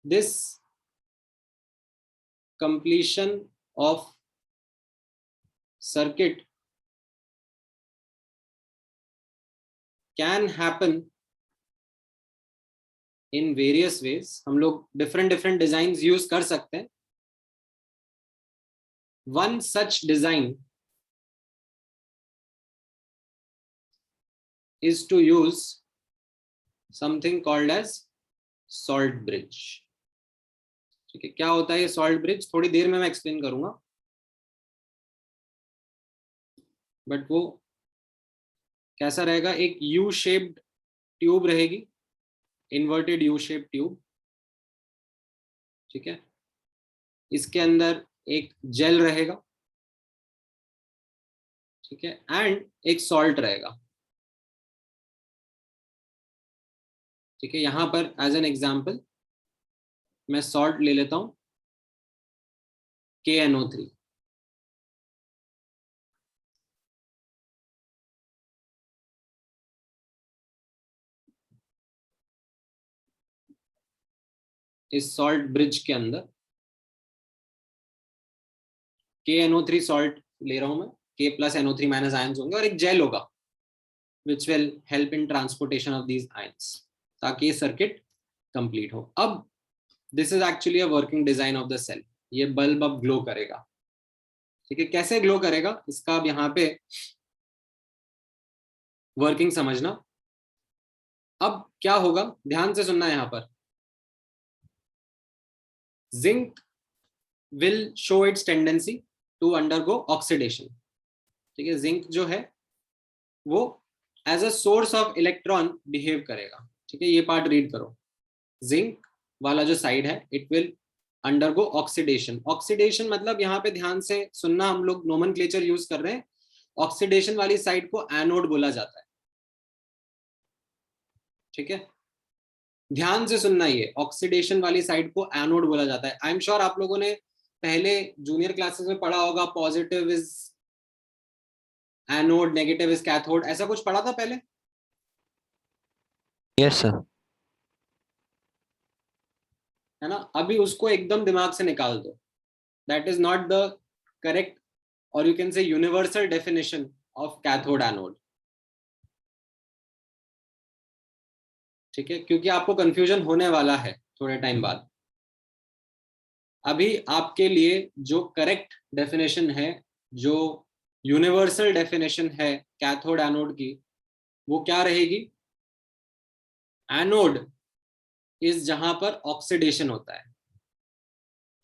this completion of circuit can happen in various ways. हम लोग different designs use कर सकते हैं. One such design is to use something called as salt bridge. ठीक है, क्या होता है ये salt bridge थोड़ी देर में मैं एक्सप्लेन करूंगा, बट वो कैसा रहेगा, एक यू शेप्ड ट्यूब रहेगी, इन्वर्टेड यू शेप ट्यूब. ठीक है, इसके अंदर एक जेल रहेगा. ठीक है, एंड एक सॉल्ट रहेगा. ठीक है, यहां पर एज एन एग्जांपल मैं सॉल्ट ले लेता हूं, KNO3. इस सॉल्ट ब्रिज के अंदर KNO3 सॉल्ट ले रहा हूं मैं, K plus NO3 minus ions होंगे और एक जेल होगा which will help in transportation of these ions, ताकि ये सर्किट कंप्लीट हो. अब this is actually a working design of the cell. ये बल्ब अब ग्लो करेगा. ठीक है, कैसे ग्लो करेगा इसका अब यहाँ पे वर्किंग समझना. अब क्या होगा, ध्यान से सुनना. यहाँ पर zinc will show its tendency to undergo oxidation. ठीक है, जिंक जो है वो as a source of electron behave करेगा. ठीक है, ये पार्ट रीड करो. जिंक वाला जो साइड है, it will undergo oxidation. Oxidation मतलब यहाँ पे ध्यान से सुनना, हम लोग नोमेनक्लेचर यूज कर रहे हैं. ऑक्सीडेशन वाली साइड को एनोड बोला जाता है. ठीक है, ध्यान से सुनना, ये ऑक्सीडेशन वाली साइड को एनोड बोला जाता है. आई एम श्योर आप लोगों ने पहले जूनियर क्लासेस में पढ़ा होगा, positive is anode, negative is cathode, ऐसा कुछ पढ़ा था पहले. Yes sir. है ना, अभी उसको एकदम दिमाग से निकाल दो. That is not the correct और you can say universal definition of cathode anode. ठीक है, क्योंकि आपको कंफ्यूजन होने वाला है थोड़े टाइम बाद. अभी आपके लिए जो करेक्ट डेफिनेशन है, जो यूनिवर्सल डेफिनेशन है कैथोड एनोड की, वो क्या रहेगी. एनोड इज जहां पर ऑक्सीडेशन होता है,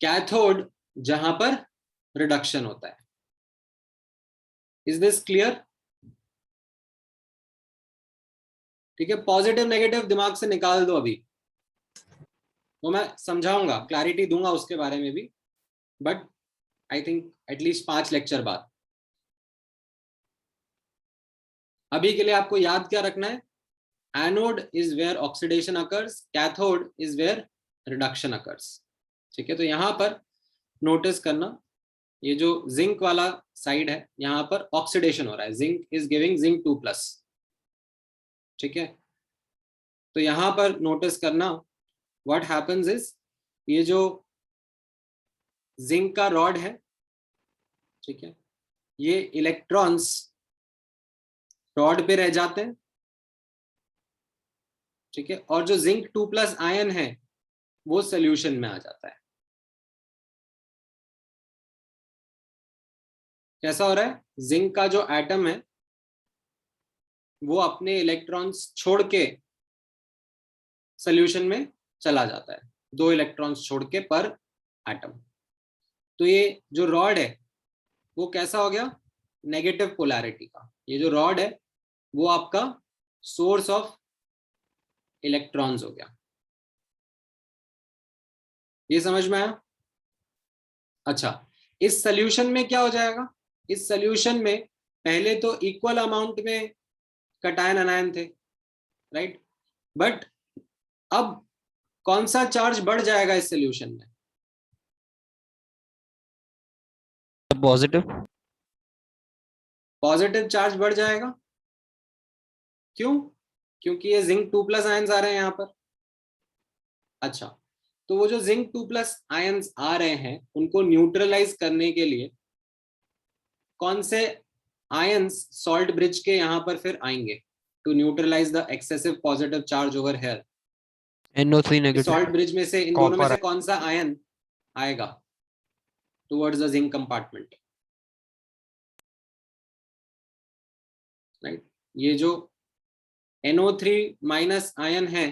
कैथोड जहां पर रिडक्शन होता है. Is this clear. ठीक है, पॉजिटिव नेगेटिव दिमाग से निकाल दो अभी, तो मैं समझाऊंगा, क्लैरिटी दूंगा उसके बारे में भी, but I think at least 5 lecture बाद. अभी के लिए आपको याद क्या रखना है, anode is where oxidation occurs, cathode is where reduction occurs. ठीक है, तो यहां पर नोटिस करना, ये जो जिंक वाला साइड है, यहां पर ऑक्सीडेशन हो रहा है. Zinc is giving zinc 2+. ठीक है, तो यहां पर नोटिस करना, व्हाट हैपेंस इज, ये जो जिंक का रॉड है, ठीक है, ये इलेक्ट्रॉन्स रॉड पे रह जाते हैं. ठीक है, और जो जिंक 2+ आयन है वो सोल्यूशन में आ जाता है. कैसा हो रहा है, जिंक का जो एटम है वो अपने इलेक्ट्रॉन्स छोड़ के सोल्यूशन में चला जाता है, 2 इलेक्ट्रॉन्स छोड़ के पर एटम. तो ये जो रॉड है वो कैसा हो गया, नेगेटिव पोलैरिटी का. ये जो रॉड है वो आपका सोर्स ऑफ इलेक्ट्रॉन्स हो गया. ये समझ में आया. अच्छा, इस सोल्यूशन में क्या हो जाएगा, इस सोल्यूशन में पहले तो इक्वल अमाउंट में कैटायन अनायन थे, राइट. बट अब कौन सा चार्ज बढ़ जाएगा इस सोल्यूशन में? पॉजिटिव। पॉजिटिव चार्ज बढ़ जाएगा। क्यों? क्योंकि ये जिंक 2+ आयंस आ रहे हैं यहाँ पर। अच्छा, तो वो जो जिंक 2+ आयंस आ रहे हैं उनको न्यूट्रलाइज करने के लिए कौन से आयंस सॉल्ट ब्रिज के यहाँ पर फिर आएंगे to neutralise the excessive positive charge over here? NO3 negative. Salt bridge में से इन दोनों में Copper से कौन सा आयन आएगा towards the zinc compartment? Right, ये जो NO3- आयन है,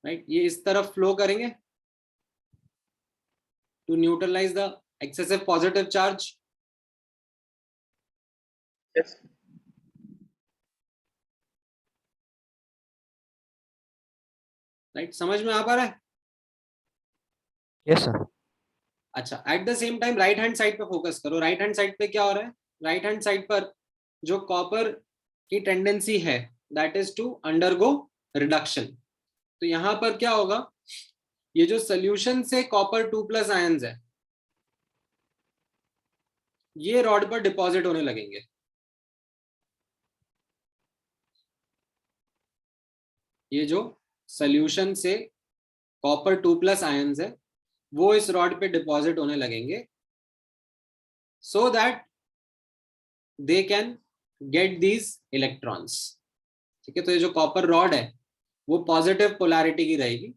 राइट, ये इस तरफ फ्लो करेंगे to neutralise the excessive positive charge. Yes. Right, समझ में आ पा रहा है? Yes sir. अच्छा, at the same time right hand side पे फोकस करो। राइट हैंड साइड पे क्या हो रहा है? राइट हैंड साइड पर जो कॉपर की टेंडेंसी है that is to undergo reduction. तो यहां पर क्या होगा, ये जो सोल्यूशन से कॉपर 2+ आयंस है ये रॉड पर डिपॉजिट होने लगेंगे। ये जो सोल्यूशन से कॉपर 2+ आयंस है वो इस रॉड पे डिपॉजिट होने लगेंगे so that they can get these electrons. ठीक है, तो ये जो कॉपर रॉड है वो पॉजिटिव पोलैरिटी की रहेगी,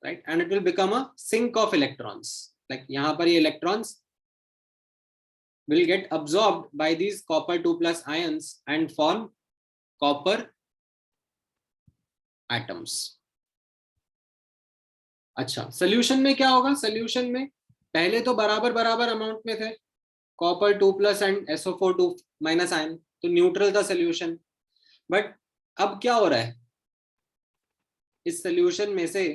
right, and it will become a sink of electrons. Like यहाँ पर ये electrons will get absorbed by these copper 2+ ions and form copper atoms. अच्छा, सोल्यूशन में क्या होगा? सोल्यूशन में पहले तो बराबर बराबर अमाउंट में थे कॉपर 2+ एंड SO4 2- आयन, तो न्यूट्रल था सोल्यूशन। बट अब क्या हो रहा है, इस सोल्यूशन में से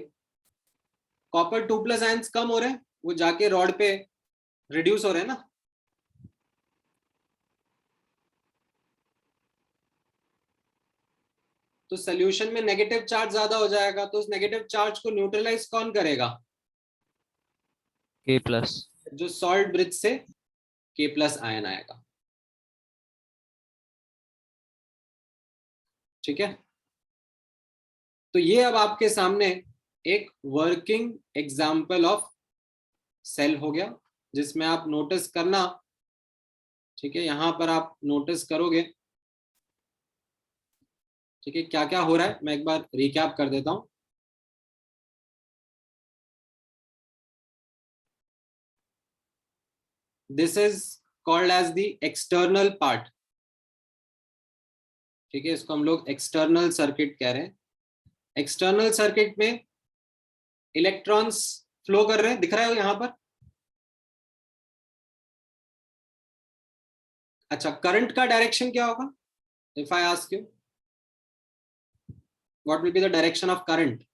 कॉपर 2+ आयंस कम हो रहे हैं, वो जाके रॉड पे रिड्यूस हो रहे हैं ना। तो सोल्यूशन में नेगेटिव चार्ज ज्यादा हो जाएगा, तो उस नेगेटिव चार्ज को न्यूट्रलाइज कौन करेगा? K+। जो सॉल्ट ब्रिज से K+ आयन आएगा। ठीक है, तो ये अब आपके सामने एक वर्किंग एग्जाम्पल ऑफ सेल हो गया जिसमें आप नोटिस करना। ठीक है, यहां पर आप नोटिस करोगे, ठीक है, क्या क्या हो रहा है। मैं एक बार रिकैप कर देता हूं। This is called as the external part. ठीक है, इसको हम लोग एक्सटर्नल सर्किट कह रहे हैं। एक्सटर्नल सर्किट में इलेक्ट्रॉन्स फ्लो कर रहे हैं, दिख रहा है यहां पर। अच्छा, करंट का डायरेक्शन क्या होगा? If I ask you what will be the direction of current?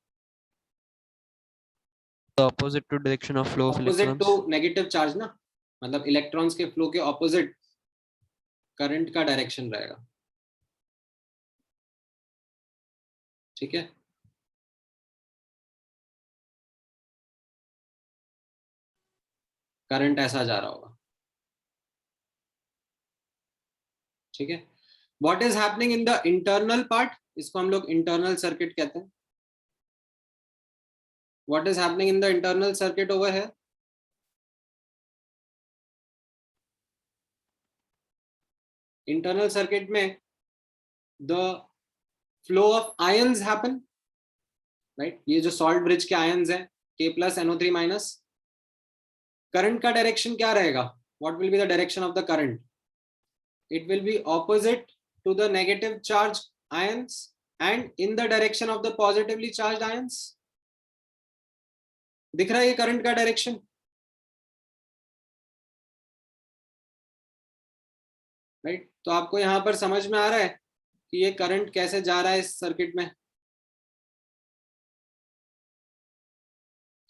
The opposite to direction of flow of opposite electrons. To negative charge ना, मतलब इलेक्ट्रॉन्स के फ्लो के ऑपोजिट करंट का डायरेक्शन रहेगा। ठीक है, करंट ऐसा जा रहा होगा। ठीक है, what is happening in the internal part? इसको हम लोग इंटरनल सर्किट कहते हैं। What is happening in the internal circuit over है? इंटरनल सर्किट में the flow of ions happen, right. ये जो सॉल्ट ब्रिज के आयंस हैं K+ NO3-, करंट का डायरेक्शन क्या रहेगा? What will be the direction of the current? It will be opposite to the negative charge ions and in the direction of the positively charged ions. दिख रहा है ये current का direction? Right, तो आपको यहां पर समझ में आ रहा है कि ये करंट कैसे जा रहा है इस सर्किट में?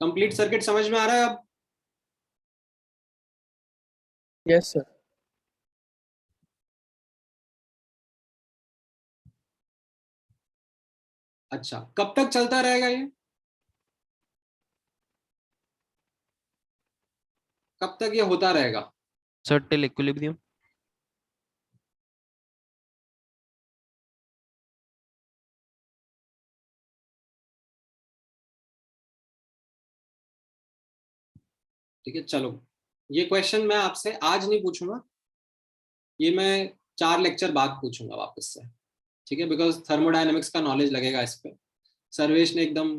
कंप्लीट सर्किट समझ में आ रहा है अब? Yes, sir. अच्छा, कब तक चलता रहेगा ये? कब तक ये होता रहेगा? Sir, till equilibrium. ठीक है, चलो ये क्वेश्चन मैं आपसे आज नहीं पूछूंगा, ये मैं 4 लेक्चर बाद पूछूंगा वापस से। ठीक है, बिकॉज थर्मोडायनेमिक्स का नॉलेज लगेगा इस पे। सर्वेश ने एकदम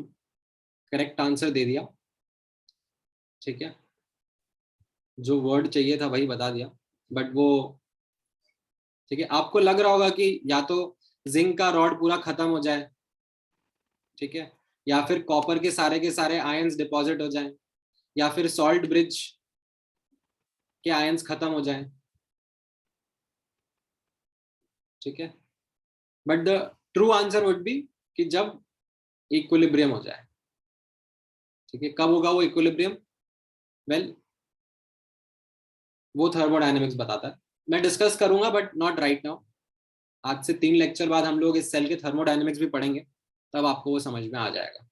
करेक्ट आंसर दे दिया। ठीक है, जो वर्ड चाहिए था वही बता दिया, बट वो ठीक है, आपको लग रहा होगा कि या तो जिंक का रॉड पूरा खत्म हो जाए, ठीक है, या फिर कॉपर के सारे आयंस डिपॉजिट हो जाएं, या फिर सॉल्ट ब्रिज के आयंस खत्म हो जाएं। ठीक है, but the true answer would be कि जब इक्विलिब्रियम हो जाए। ठीक है, कब होगा वो इक्विलिब्रियम? वेल, वो थर्मोडायनेमिक्स बताता है, मैं डिस्कस करूंगा बट नॉट राइट नाउ। आज से 3 लेक्चर बाद हम लोग इस सेल के थर्मोडायनेमिक्स भी पढ़ेंगे, तब आपको वो समझ में आ जाएगा।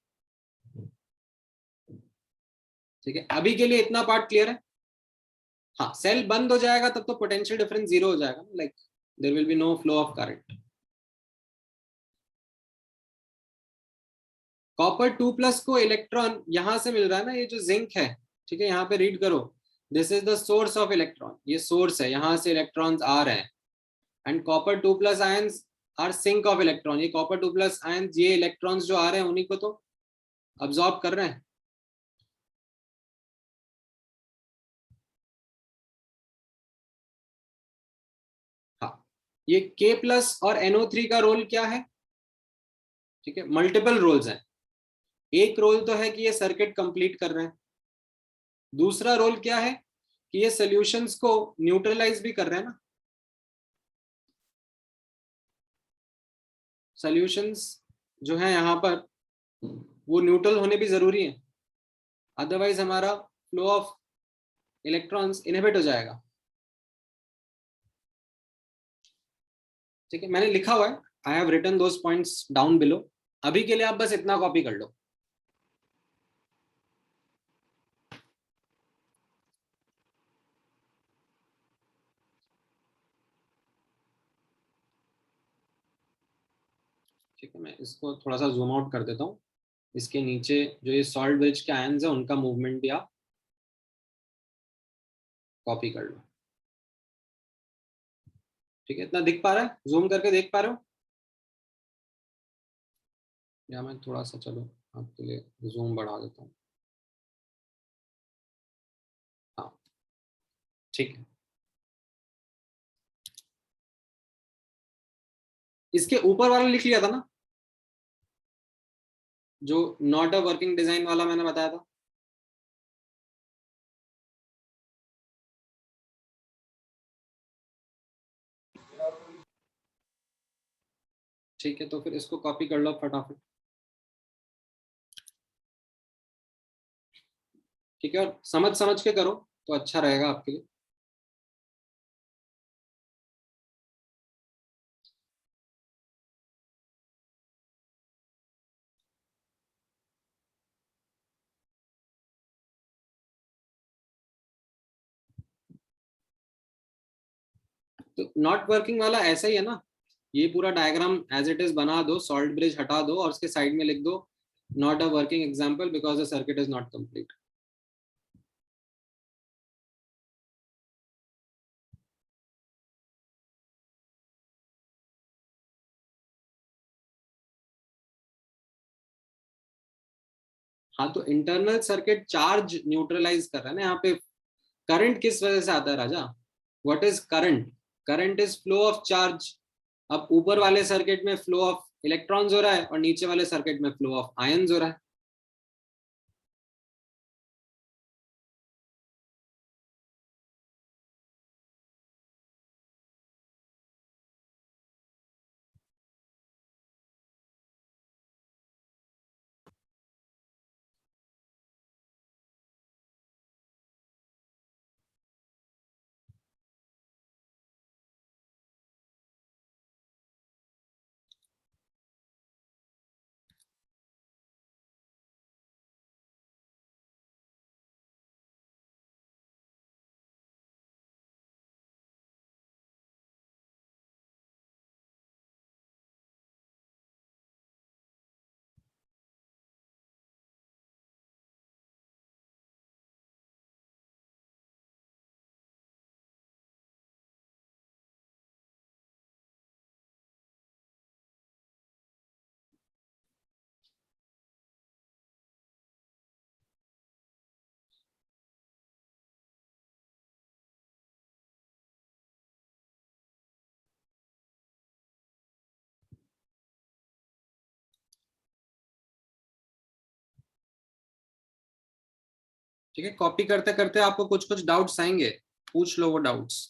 ठीक है, अभी के लिए इतना पार्ट क्लियर है। हाँ, सेल बंद हो जाएगा तब तो पोटेंशियल डिफरेंस 0 हो जाएगा, like there will be no flow of current. Copper 2+ को इलेक्ट्रॉन यहां से मिल रहा है ना, ये जो जिंक है, ठीक है, यहाँ पे रीड करो, this is the source of electron, ये सोर्स है, यहां से इलेक्ट्रॉन्स आ रहे हैं, and copper 2+ ions are sink of electron, ये कॉपर 2+ आयंस ये इलेक्ट्रॉन्स जो आ रहे हैं उन्हीं को तो अब्सॉर्ब कर रहे हैं। हाँ, ये K+ और NO3 का रोल क्या है? ठीक है, मल्टीपल रोल्स हैं। एक रोल तो है कि ये सर्किट कंप्लीट कर रहे हैं, दूसरा रोल क्या है कि ये सॉल्यूशंस को न्यूट्रलाइज भी कर रहे हैं ना। सॉल्यूशंस जो है यहाँ पर वो न्यूट्रल होने भी जरूरी है, अदरवाइज हमारा फ्लो ऑफ इलेक्ट्रॉन्स इनहिबिट हो जाएगा। ठीक है, मैंने लिखा हुआ है, I have written those points down below. अभी के लिए आप बस इतना कॉपी कर लो। ठीक है, मैं इसको थोड़ा सा जूम आउट कर देता हूँ। इसके नीचे जो ये सॉल्ट ब्रिज के आयंस है उनका मूवमेंट भी आप कॉपी कर लो। ठीक है, इतना दिख पा रहा है? जूम करके देख पा रहे हो? या मैं थोड़ा सा, चलो आपके लिए जूम बढ़ा देता हूँ। हाँ, ठीक है। इसके ऊपर वाला लिख लिया था ना, जो नॉट अ वर्किंग डिजाइन वाला मैंने बताया था। ठीक है, तो फिर इसको कॉपी कर लो फटाफट। ठीक है, और समझ समझ के करो तो अच्छा रहेगा आपके लिए। तो नॉट वर्किंग वाला ऐसा ही है ना, ये पूरा डायग्राम एज इट इज बना दो, सॉल्ट ब्रिज हटा दो और उसके साइड में लिख दो not a working example because the circuit is not complete. हाँ, तो इंटरनल सर्किट चार्ज न्यूट्रलाइज कर रहा है ना यहाँ पे। करंट किस वजह से आता है राजा? What is current? Current is flow of charge. अब ऊपर वाले सर्किट में फ्लो ऑफ इलेक्ट्रॉन्स हो रहा है और नीचे वाले सर्किट में फ्लो ऑफ आयंस हो रहा है। ठीक है, कॉपी करते करते आपको कुछ कुछ डाउट्स आएंगे, पूछ लो वो डाउट्स।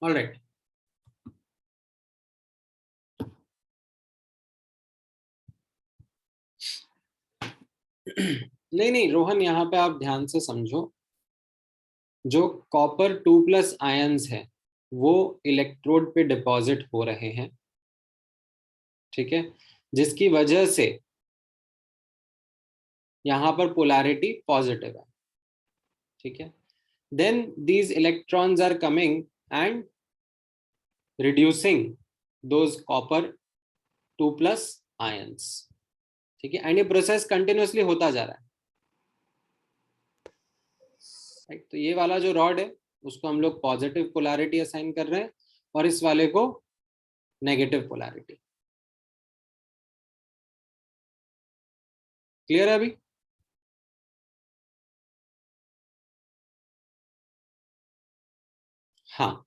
ऑलराइट, नहीं नहीं रोहन, यहाँ पे आप ध्यान से समझो। जो कॉपर 2+ आयंस है वो इलेक्ट्रोड पे डिपॉजिट हो रहे हैं, ठीक है, जिसकी वजह से यहाँ पर पोलैरिटी पॉजिटिव है, ठीक है। Then these electrons are coming and reducing those copper 2+ ions, ठीक है, एंड ये प्रोसेस कंटिन्यूअसली होता जा रहा है, राइट। तो ये वाला जो रॉड है उसको हम लोग पॉजिटिव पोलैरिटी असाइन कर रहे हैं और इस वाले को नेगेटिव पोलैरिटी। क्लियर है अभी? हाँ,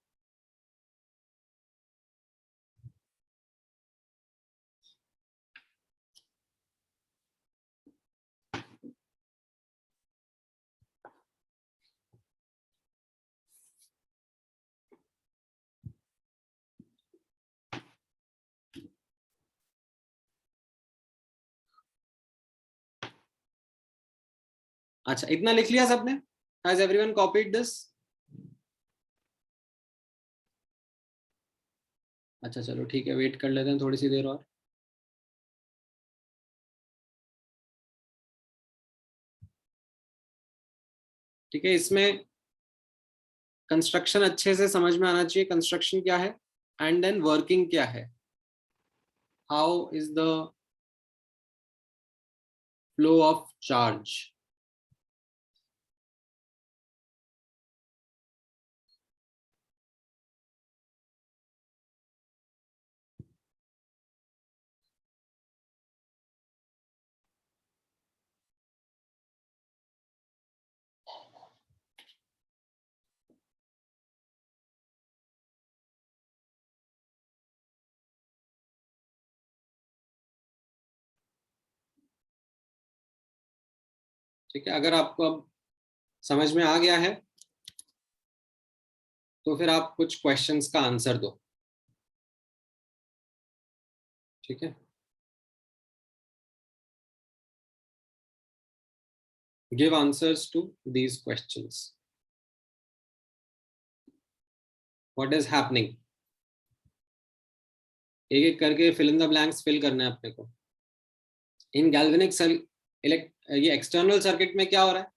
अच्छा इतना लिख लिया सबने? Has everyone copied this? अच्छा चलो ठीक है, वेट कर लेते हैं थोड़ी सी देर और। ठीक है, इसमें कंस्ट्रक्शन अच्छे से समझ में आना चाहिए, कंस्ट्रक्शन क्या है एंड देन वर्किंग क्या है, how is the flow of charge. ठीक है, अगर आपको अब समझ में आ गया है तो फिर आप कुछ क्वेश्चंस का आंसर दो, ठीक है। Give answers to these questions. What is happening? एक एक करके fill in the blanks fill करना है अपने को। इन गैल्वेनिक ये एक्सटर्नल सर्किट में क्या हो रहा है?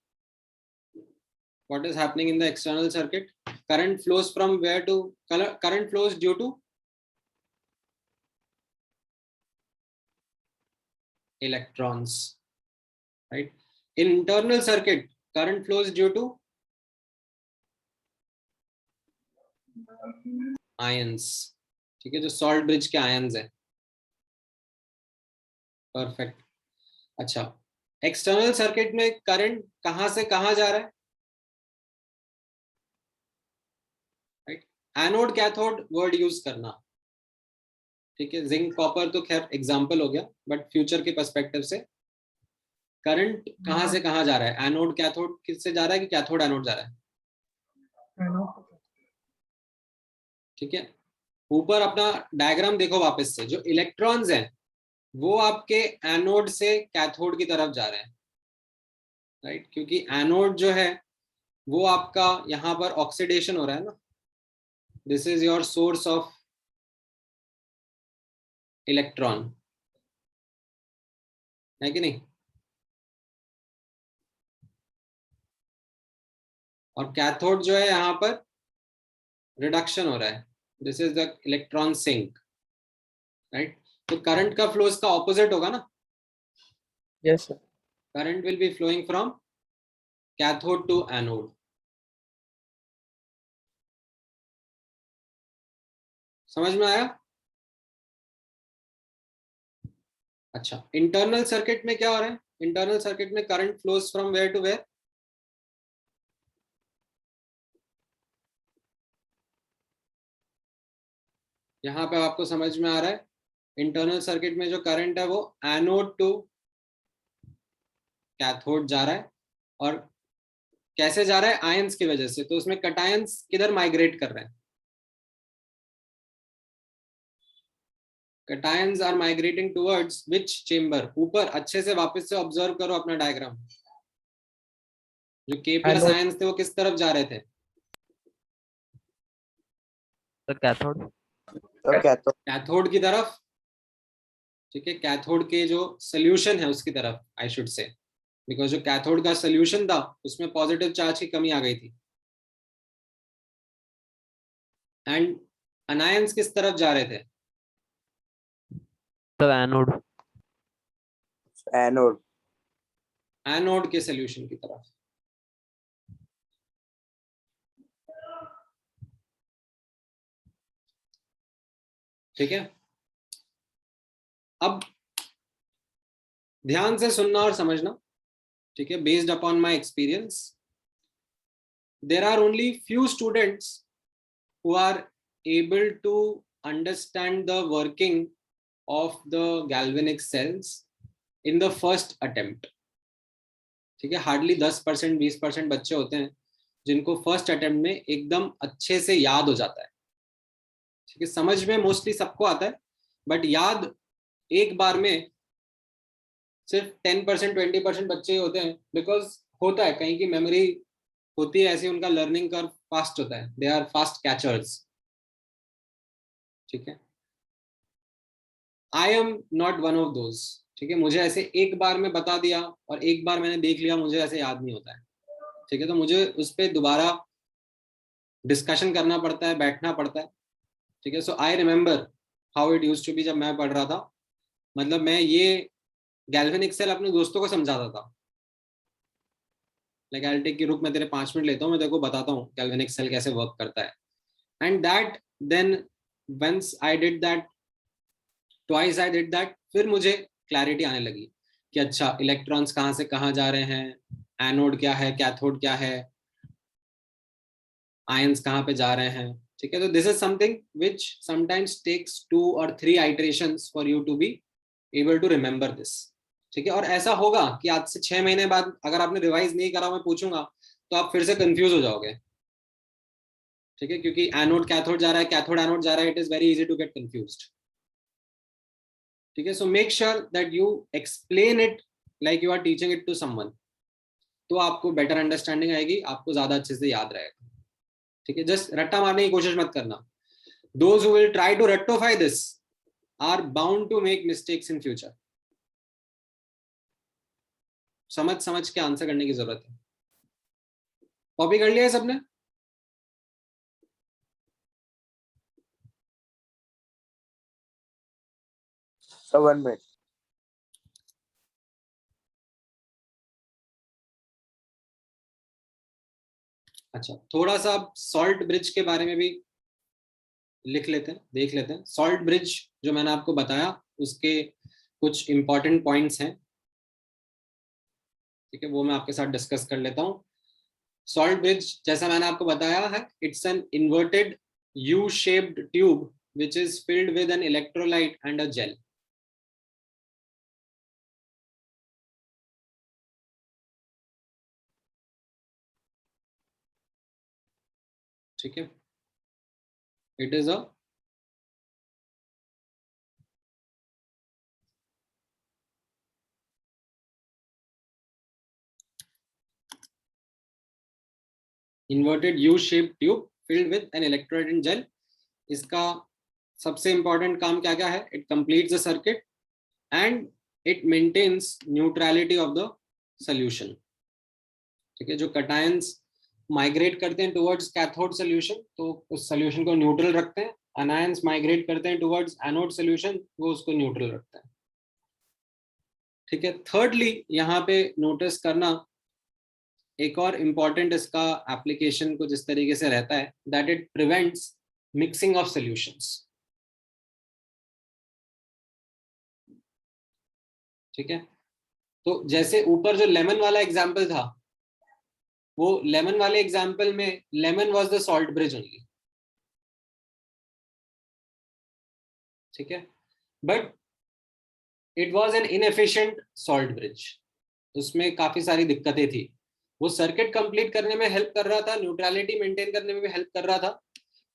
What is happening in the external circuit? Current flows from where to? Current flows due to electrons, right? In internal circuit, current flows due to ions. ठीक है, जो salt bridge के ions है। Perfect. अच्छा, external circuit में current कहाँ से कहाँ जा रहा है? Right? Anode cathode word use करना। ठीक है, जिंक कॉपर तो खैर एग्जाम्पल हो गया, बट फ्यूचर के पर्सपेक्टिव से करंट कहां से कहां जा रहा है? एनोड कैथोड किससे जा रहा है कि कैथोड एनोड जा रहा है? ठीक है, ऊपर अपना डायग्राम देखो वापस से, जो इलेक्ट्रॉन्स हैं वो आपके एनोड से कैथोड की तरफ जा रहे हैं, राइट? क्योंकि एनोड जो है वो आपका यहाँ पर ऑक्सीडेशन हो रहा है ना, this is your source of electron, है कि नहीं? और कैथोड जो है यहाँ पर रिडक्शन हो रहा है, this is the electron sink, right? तो करंट का फ्लो इसका ऑपोजिट होगा ना? Yes, sir. Current will be flowing from cathode to anode. समझ में आया? अच्छा, इंटरनल सर्किट में क्या हो रहा है? इंटरनल सर्किट में current flows from where to where? यहाँ पे आपको समझ में आ रहा है, इंटरनल सर्किट में जो करंट है वो एनोड टू कैथोड जा रहा है, और कैसे जा रहा है? आयंस की वजह से। तो उसमें कटायंस किधर माइग्रेट कर रहे हैं? Cations are migrating towards which chamber? ऊपर अच्छे से वापस से ऑब्जर्व करो अपना डायग्राम, जो K प्लस आयंस थे वो किस तरफ जा रहे थे? Sir cathode. कैथोड की तरफ। ठीक है, कैथोड के जो सोल्यूशन है उसकी तरफ, आई शुड से, बिकॉज जो कैथोड का सोल्यूशन था उसमें पॉजिटिव चार्ज की कमी आ गई थी। एंड अनायंस किस तरफ जा रहे थे? Sir anode. एनोड। एनोड के सोल्यूशन की तरफ। ठीक है, अब ध्यान से सुनना और समझना, ठीक है? Based upon my experience, there are only few students who are able to understand the working of the galvanic cells in the first attempt. ठीक है, हार्डली 10% 20% बच्चे होते हैं जिनको फर्स्ट अटेम्प्ट में एकदम अच्छे से याद हो जाता है। ठीक है, समझ में मोस्टली सबको आता है, बट याद एक बार में सिर्फ 10% 20% बच्चे होते हैं, बिकॉज होता है कहीं की मेमोरी होती है ऐसे, उनका लर्निंग कर्व फास्ट होता है, दे आर फास्ट कैचर्स। ठीक है, I am not one of those. ठीक है, मुझे ऐसे एक बार में बता दिया और एक बार मैंने देख लिया, मुझे ऐसे याद नहीं होता है। ठीक है, तो मुझे उस पर दोबारा डिस्कशन करना पड़ता है, बैठना पड़ता है। ठीक है, so I remember how it used to be जब मैं पढ़ रहा था। मतलब मैं ये गैल्वेनिक सेल अपने दोस्तों को समझाता था, लाइक आई विल टेक, रुक मैं तेरे 5 मिनट लेता हूँ, मैं तेरे को बताता हूँ गैल्वेनिक सेल कैसे वर्क करता है। And that then once I did that, twice I did that, फिर मुझे क्लैरिटी आने लगी कि अच्छा इलेक्ट्रॉन्स कहाँ से कहाँ जा रहे हैं, एनोड क्या है, कैथोड क्या है, आयंस कहाँ पे जा रहे हैं। ठीक है, तो this is something which sometimes takes 2 or 3 iterations for you to be able to remember this. ठीक है, और ऐसा होगा कि आज से 6 महीने बाद अगर आपने रिवाइज नहीं करा, मैं पूछूंगा तो आप फिर से कंफ्यूज हो जाओगे। ठीक है, क्योंकि एनोड कैथोड जा रहा है, कैथोड एनोड जा रहा है, it is very easy to get confused. ठीक है, so make sure that you explain it like you are teaching it to someone, तो आपको बेटर अंडरस्टैंडिंग आएगी, आपको ज्यादा अच्छे से याद रहेगा। ठीक है, जस्ट रट्टा मारने की कोशिश मत करना। Those who will try to rectify this, are bound to make mistakes in future. समझ समझ के आंसर करने की जरूरत है. कॉपी कर लिया है सबने? So 1 minute. अच्छा, थोड़ा सा आप सॉल्ट ब्रिज के बारे में भी लिख लेते हैं, देख लेते हैं. सॉल्ट ब्रिज जो मैंने आपको बताया उसके कुछ इंपॉर्टेंट पॉइंट्स हैं, ठीक है, वो मैं आपके साथ डिस्कस कर लेता हूँ. सॉल्ट ब्रिज जैसा मैंने आपको बताया है, it's an inverted U shaped tube which is filled with an electrolyte and a gel. ठीक है, it is a inverted U-shaped tube filled with an electrolyte and gel. इसका सबसे इंपॉर्टेंट काम क्या क्या है? It completes the circuit and it maintains neutrality of the solution. ठीक है, जो कटायंस माइग्रेट करते हैं टुवर्ड्स कैथोड सोल्यूशन तो उस सोल्यूशन को न्यूट्रल रखते हैं. अनायंस माइग्रेट करते हैं टुवर्ड्स एनोड सोल्यूशन, वो उसको न्यूट्रल रखते हैं. ठीक है. थर्डली यहाँ पे नोटिस करना, एक और इम्पॉर्टेंट इसका एप्लीकेशन कुछ इस तरीके से रहता है, that it prevents mixing of solutions. ठीक है, तो जैसे ऊपर जो लेमन वाला एग्जांपल था, वो लेमन वाले एग्जांपल में lemon was the salt bridge only. ठीक है, but it was an inefficient salt bridge. उसमें काफी सारी दिक्कतें थी. वो सर्किट कंप्लीट करने में हेल्प कर रहा था, न्यूट्रलिटी मेंटेन करने में भी हेल्प कर रहा था,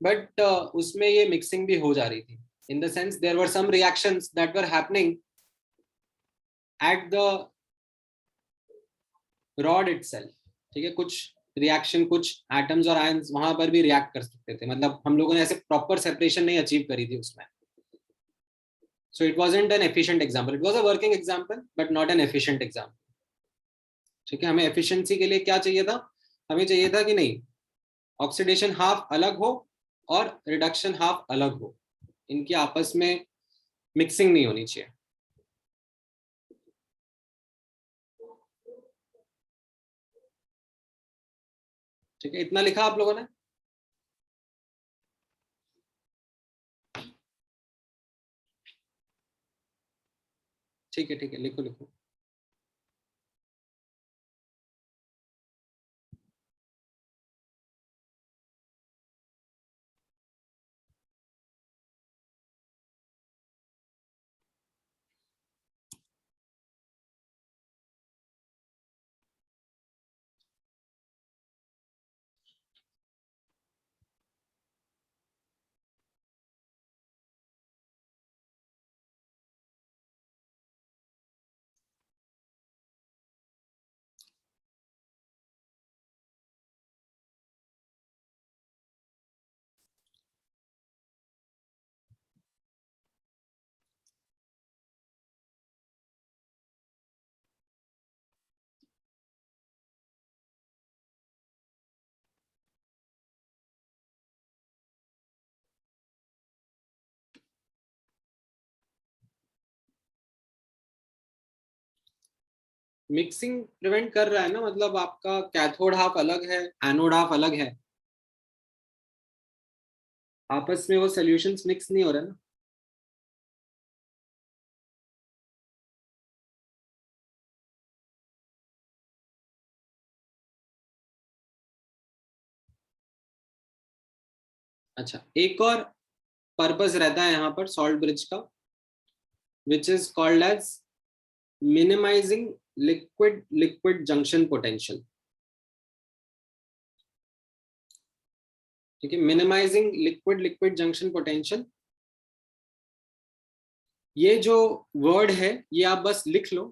बट उसमें ये मिक्सिंग भी हो जा रही थी. In the sense there were some reactions that were happening at the rod itself. ठीक है, कुछ रिएक्शन, कुछ एटम्स और आयंस वहां पर भी रिएक्ट कर सकते थे. मतलब हम लोगों ने ऐसे प्रॉपर सेपरेशन नहीं अचीव करी थी उसमें. So it wasn't an efficient example. It was a working example, but not an efficient example. ठीक है, हमें एफिशिएंसी के लिए क्या चाहिए था? हमें चाहिए था कि नहीं, ऑक्सीडेशन हाफ अलग हो और रिडक्शन हाफ अलग हो, इनकी आपस में मिक्सिंग नहीं होनी चाहिए. ठीक है, इतना लिखा आप लोगों ने? ठीक है, ठीक है, लिखो लिखो. मिक्सिंग प्रिवेंट कर रहा है ना, मतलब आपका कैथोड हाफ अलग है, एनोड हाफ अलग है, आपस में वो सॉल्यूशंस मिक्स नहीं हो रहे ना. अच्छा, एक और पर्पस रहता है यहाँ पर सॉल्ट ब्रिज का, which is called as minimizing liquid liquid junction potential. ठीक है, minimizing liquid liquid junction potential. ये जो वर्ड है ये आप बस लिख लो.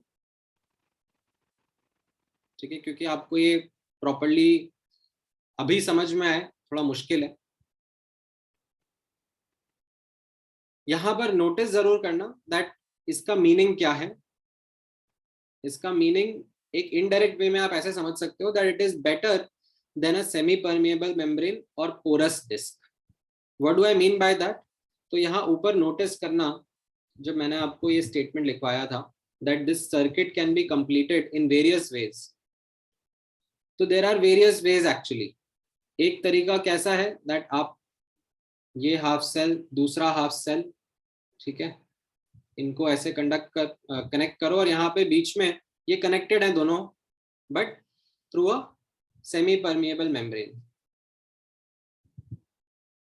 ठीक है, क्योंकि आपको ये प्रॉपर्ली अभी समझ में आए थोड़ा मुश्किल है. यहां पर नोटिस जरूर करना दैट इसका मीनिंग क्या है. इसका मीनिंग एक इनडायरेक्ट वे में आप ऐसे समझ सकते हो that it is better than a semi permeable membrane और porous disc. What do I mean by that? तो यहाँ ऊपर नोटिस करना, जब मैंने आपको ये स्टेटमेंट लिखवाया था that this circuit can be completed in various ways. तो there are various ways actually. एक तरीका कैसा है दैट आप ये हाफ सेल, दूसरा हाफ सेल, ठीक है, इनको ऐसे कनेक्ट करो और यहाँ पे बीच में ये कनेक्टेड है दोनों, but through a semi permeable membrane.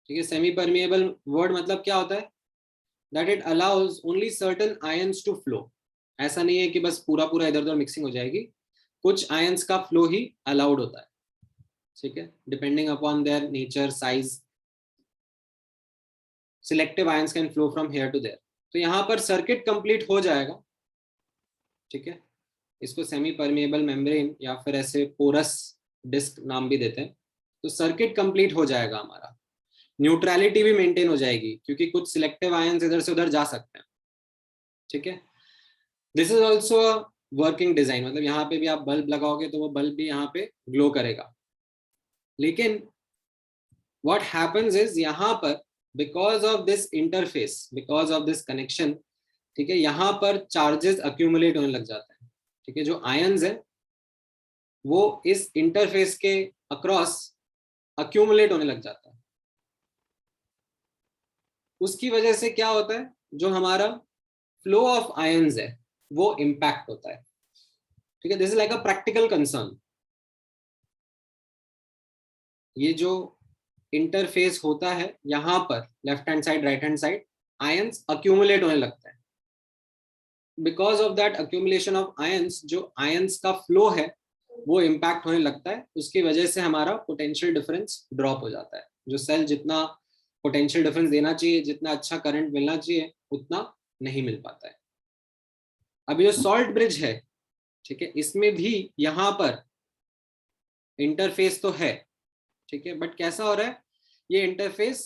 ठीक है, सेमी परमिएबल वर्ड मतलब क्या होता है? That it allows only certain ions to flow. ऐसा नहीं है कि बस पूरा पूरा इधर उधर मिक्सिंग हो जाएगी, कुछ आयंस का फ्लो ही अलाउड होता है. ठीक है, depending upon their nature, size, selective ions can flow from here to there. तो यहाँ पर सर्किट कंप्लीट हो जाएगा. ठीक है, इसको सेमी परमिएबल मेम्ब्रेन या फिर ऐसे पोरस डिस्क नाम भी देते हैं. तो सर्किट कंप्लीट हो जाएगा हमारा, न्यूट्रलिटी भी मेंटेन हो जाएगी क्योंकि कुछ सिलेक्टिव आयंस इधर से उधर जा सकते हैं. ठीक है, this is also a working design. मतलब यहाँ पे भी आप बल्ब लगाओगे तो वो बल्ब भी यहाँ पे ग्लो करेगा. लेकिन व्हाट हैपेंस इज यहाँ पर because of this interface, because of this connection, ठीक है, यहाँ पर चार्जेस अक्यूमुलेट होने लग जाते हैं. ठीक है, जो आयंस है वो इस इंटरफेस के अक्रॉस अक्यूमुलेट होने लग जाता है. उसकी वजह से क्या होता है, जो हमारा फ्लो ऑफ आयंस है वो इंपैक्ट होता है. ठीक है, this is like a practical concern. ये जो इंटरफेस होता है यहाँ पर left hand side, right hand side, ions accumulate होने लगता है. Because of that accumulation of ions, जो आयंस का फ्लो है वो इम्पैक्ट होने लगता है. उसकी वजह से हमारा पोटेंशियल डिफरेंस ड्रॉप हो जाता है. जो सेल जितना पोटेंशियल डिफरेंस देना चाहिए, जितना अच्छा करंट मिलना चाहिए, उतना नहीं मिल पाता है. अभी जो सॉल्ट ब्रिज है, ठीक है, इसमें भी यहाँ पर इंटरफेस तो है. ठीक है, बट कैसा हो रहा है, ये इंटरफेस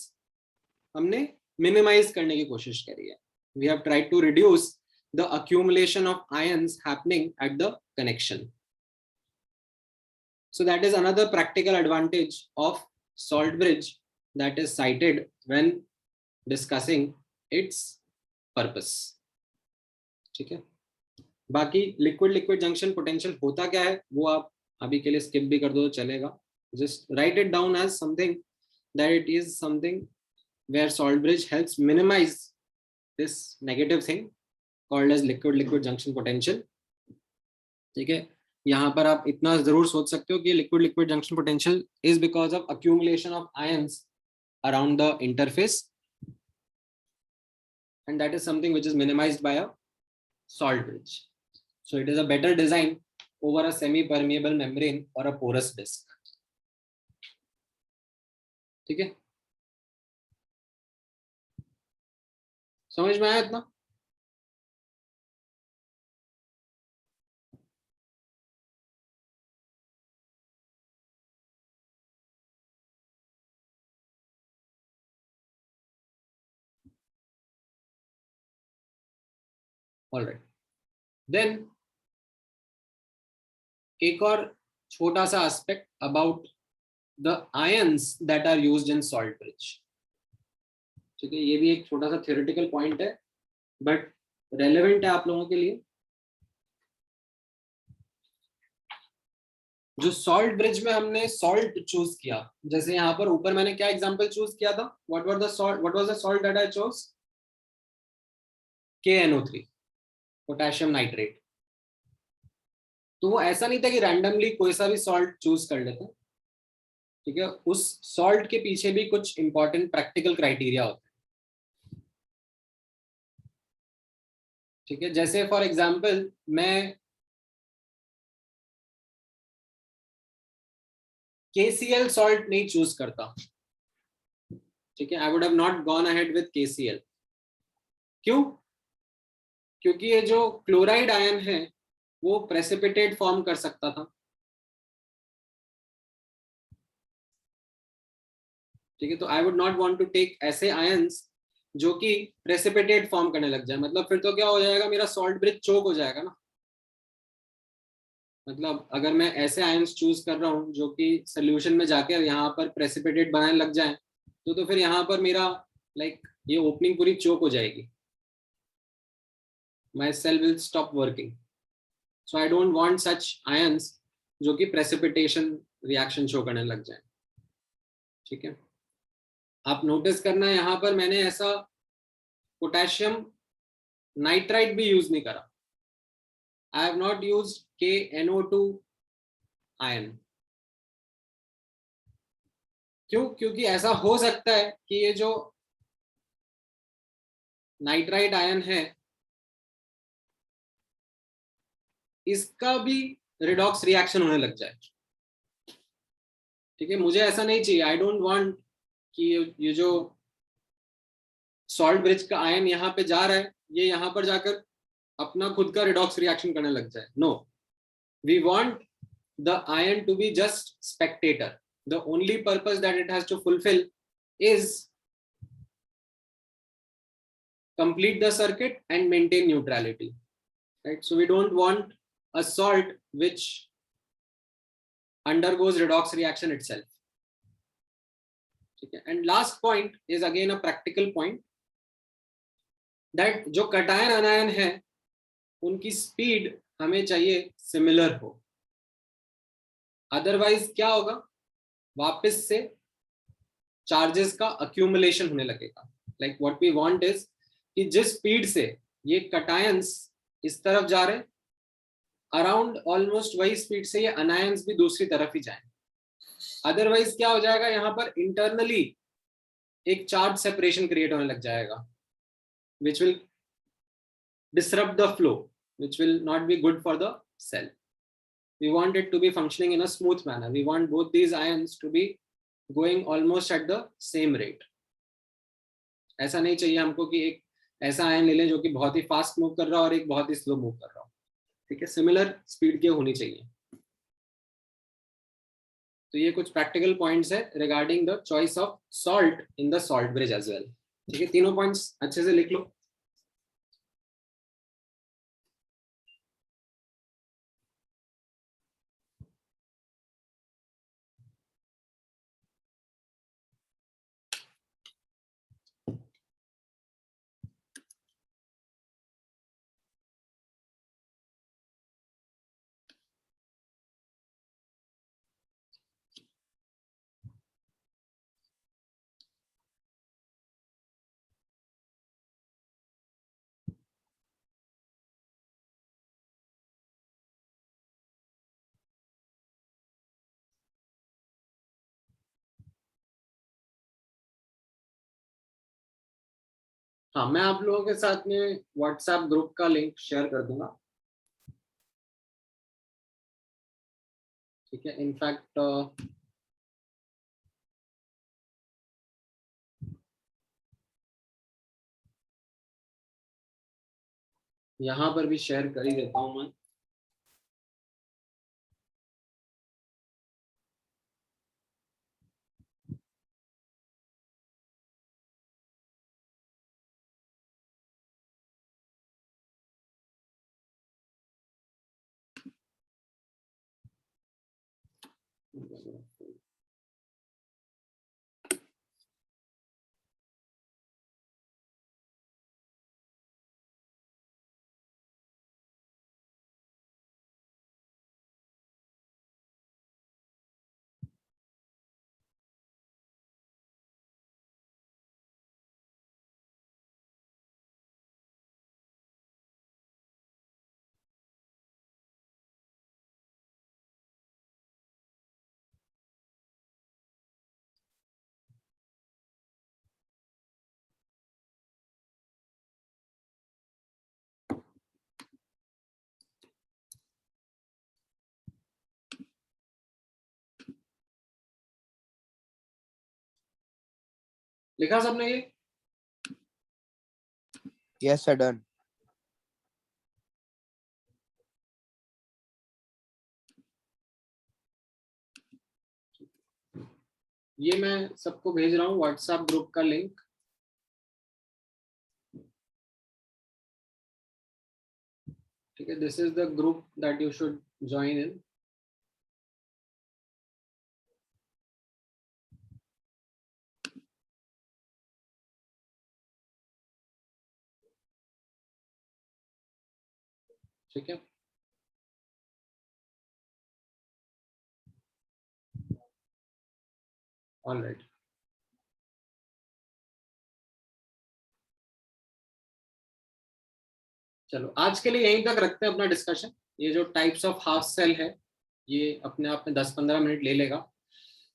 हमने मिनिमाइज करने की कोशिश करी है. We have tried to reduce the accumulation of ions happening at the connection. So that is another practical advantage of salt bridge that is cited when discussing its purpose. ठीक है, बाकी liquid liquid junction potential होता क्या है वो आप अभी के लिए स्किप भी कर दो तो चलेगा. Just write it down as something that it is something where salt bridge helps minimize this negative thing called as liquid liquid junction potential. ठीक है, यहाँ पर आप इतना जरूर सोच सकते हो कि liquid liquid junction potential is because of accumulation of ions around the interface, and that is something which is minimized by a salt bridge. So it is a better design over a semi permeable membrane or a porous disc. ठीक है, समझ में आया इतना? Alright, then एक और छोटा सा aspect about the ions that are used in salt bridge. ठीक है, ये भी एक छोटा सा थ्योरेटिकल पॉइंट है बट रेलेवेंट है आप लोगों के लिए. जो सॉल्ट ब्रिज में हमने सॉल्ट चूज किया, जैसे यहाँ पर ऊपर मैंने क्या एग्जांपल चूज किया था, what was the salt that I chose? KNO3, potassium nitrate. तो वो ऐसा नहीं था कि रैंडमली कोई सा भी सॉल्ट चूज कर लेते. ठीक है, उस सॉल्ट के पीछे भी कुछ इंपॉर्टेंट प्रैक्टिकल क्राइटेरिया होते हैं. ठीक है, जैसे फॉर एग्जांपल मैं KCl सॉल्ट नहीं चूज करता. ठीक है, I would have not gone ahead with KCl. क्यों? क्योंकि ये जो क्लोराइड आयन है वो प्रेसिपिटेट फॉर्म कर सकता था. ठीक है, तो I would not want to take ऐसे आयंस जो कि प्रेसिपिटेट फॉर्म करने लग जाए, मतलब फिर तो क्या हो जाएगा, मेरा सॉल्ट ब्रिज चोक हो जाएगा ना। मतलब अगर मैं ऐसे आयंस चूज कर रहा हूँ जो कि सोल्यूशन में जाकर यहाँ पर प्रेसिपिटेट बनाने लग जाए, तो फिर यहाँ पर मेरा ये ओपनिंग पूरी चोक हो जाएगी, my cell will stop working. So I don't want such ions जो कि प्रेसिपिटेशन रिएक्शन शो करने लग जाए। ठीक है, आप नोटिस करना यहाँ पर मैंने ऐसा पोटेशियम नाइट्राइट भी यूज नहीं करा। I have not used KNO2 ion. क्यों? क्योंकि ऐसा हो सकता है कि ये जो नाइट्राइट आयन है इसका भी रिडॉक्स रिएक्शन होने लग जाए। ठीक है, मुझे ऐसा नहीं चाहिए। आई डोंट वांट कि ये जो सॉल्ट ब्रिज का आयन यहाँ पे जा रहा है ये यहाँ पर जाकर अपना खुद का रिडॉक्स रिएक्शन करने लग जाए। No, we want the ion to be just spectator. The only purpose that it has to fulfill is complete the circuit and maintain neutrality, right? So we don't want a salt which undergoes redox reaction itself. Okay. And last point is again a practical point, that जो cation अनायन है उनकी speed हमें चाहिए similar हो, otherwise क्या होगा, वापस से चार्जेस का अक्यूमुलेशन होने लगेगा। Like what we want is कि जिस स्पीड से ये कटायंस इस तरफ जा रहे, अराउंड ऑलमोस्ट वही स्पीड से ये अनायंस भी दूसरी तरफ ही जाए। अदरवाइज क्या हो जाएगा, यहाँ पर इंटरनली एक चार्ज सेपरेशन क्रिएट होने लग जाएगा, which will disrupt the flow, which will not be good for the cell. We want it to be functioning in a smooth manner. We want both these ions to be going almost at the same rate. ऐसा नहीं चाहिए हमको कि एक ऐसा ion ले लें जो कि बहुत ही फास्ट मूव कर रहा हो और एक बहुत ही स्लो मूव कर रहा हो। ठीक है, सिमिलर स्पीड के होनी चाहिए। तो ये कुछ प्रैक्टिकल पॉइंट्स है regarding the choice of salt in the salt bridge as well. ठीक है, तीनों पॉइंट्स अच्छे से लिख लो। हाँ, मैं आप लोगों के साथ में व्हाट्सएप ग्रुप का लिंक शेयर कर दूंगा। ठीक है, इनफैक्ट यहाँ पर भी शेयर कर ही देता हूँ मैं। लिखा सबने ये? Yes, sir, done. ये मैं सबको भेज रहा हूँ व्हाट्सएप ग्रुप का लिंक। ठीक है, this is the group that you should join in. ठीक है, ऑल राइट. चलो आज के लिए यहीं तक रखते हैं अपना डिस्कशन. ये जो टाइप्स ऑफ हाफ सेल है ये अपने आप में 10-15 मिनट ले लेगा.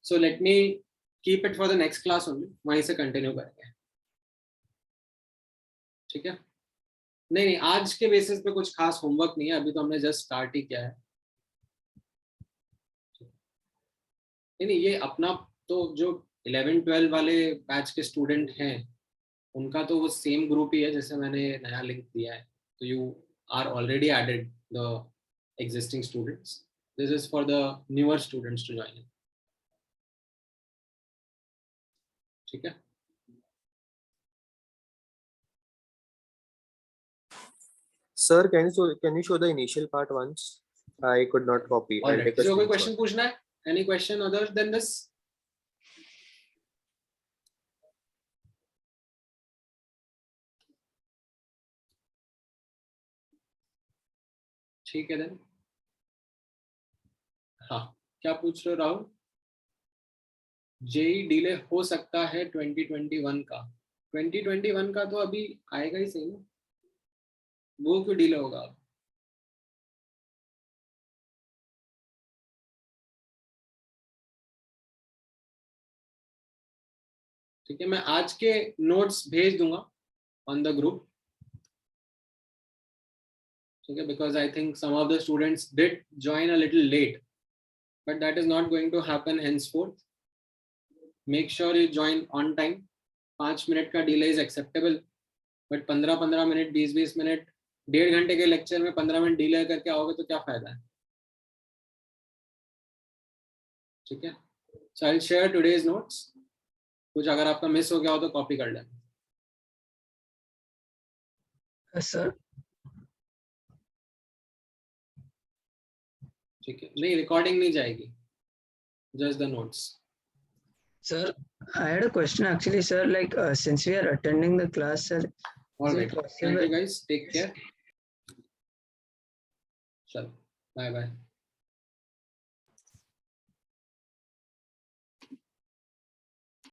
So let me keep it for the next class only, वहीं से कंटिन्यू करेंगे. ठीक है, नहीं नहीं आज के बेसिस पे कुछ खास होमवर्क नहीं है, अभी तो हमने जस्ट स्टार्ट ही किया है. नहीं नहीं ये अपना तो जो 11-12 वाले बैच के स्टूडेंट हैं उनका तो वो सेम ग्रुप ही है जैसे मैंने नया लिंक दिया है. तो यू आर ऑलरेडी एडेड द existing students. This is for the newer students to join in. ठीक है, Sir, can you show the initial part once? I could not copy. I'll alright. take a जो कोई screenshot. Question पूछना है? Any question other than this? ठीक है then. हाँ, क्या पूछ रहे हो राहुल? जेई डिले हो सकता है 2021 का. 2021 का तो अभी आएगा ही सही ना, वो क्यों डिले होगा? ठीक है, मैं आज के नोट्स भेज दूंगा ऑन द ग्रुप. ठीक है, because I think some of the students did join a little late, but that is not going to happen henceforth. Make sure you join on time. 5 minute का delay is acceptable, but 15-15 minute 20-20 minute 1.5 घंटे के lecture में 15 minute delay करके आओगे तो क्या फायदा है? ठीक है, so I'll share today's notes. कुछ अगर आपका मिस हो गया हो तो कॉपी कर लेना. सर ठीक है, नहीं रिकॉर्डिंग नहीं जाएगी, just the notes. sir, I had a question actually, sir. Like since we are attending the class, sir, All is right, it thank possible? you guys, take care. चलो, bye bye.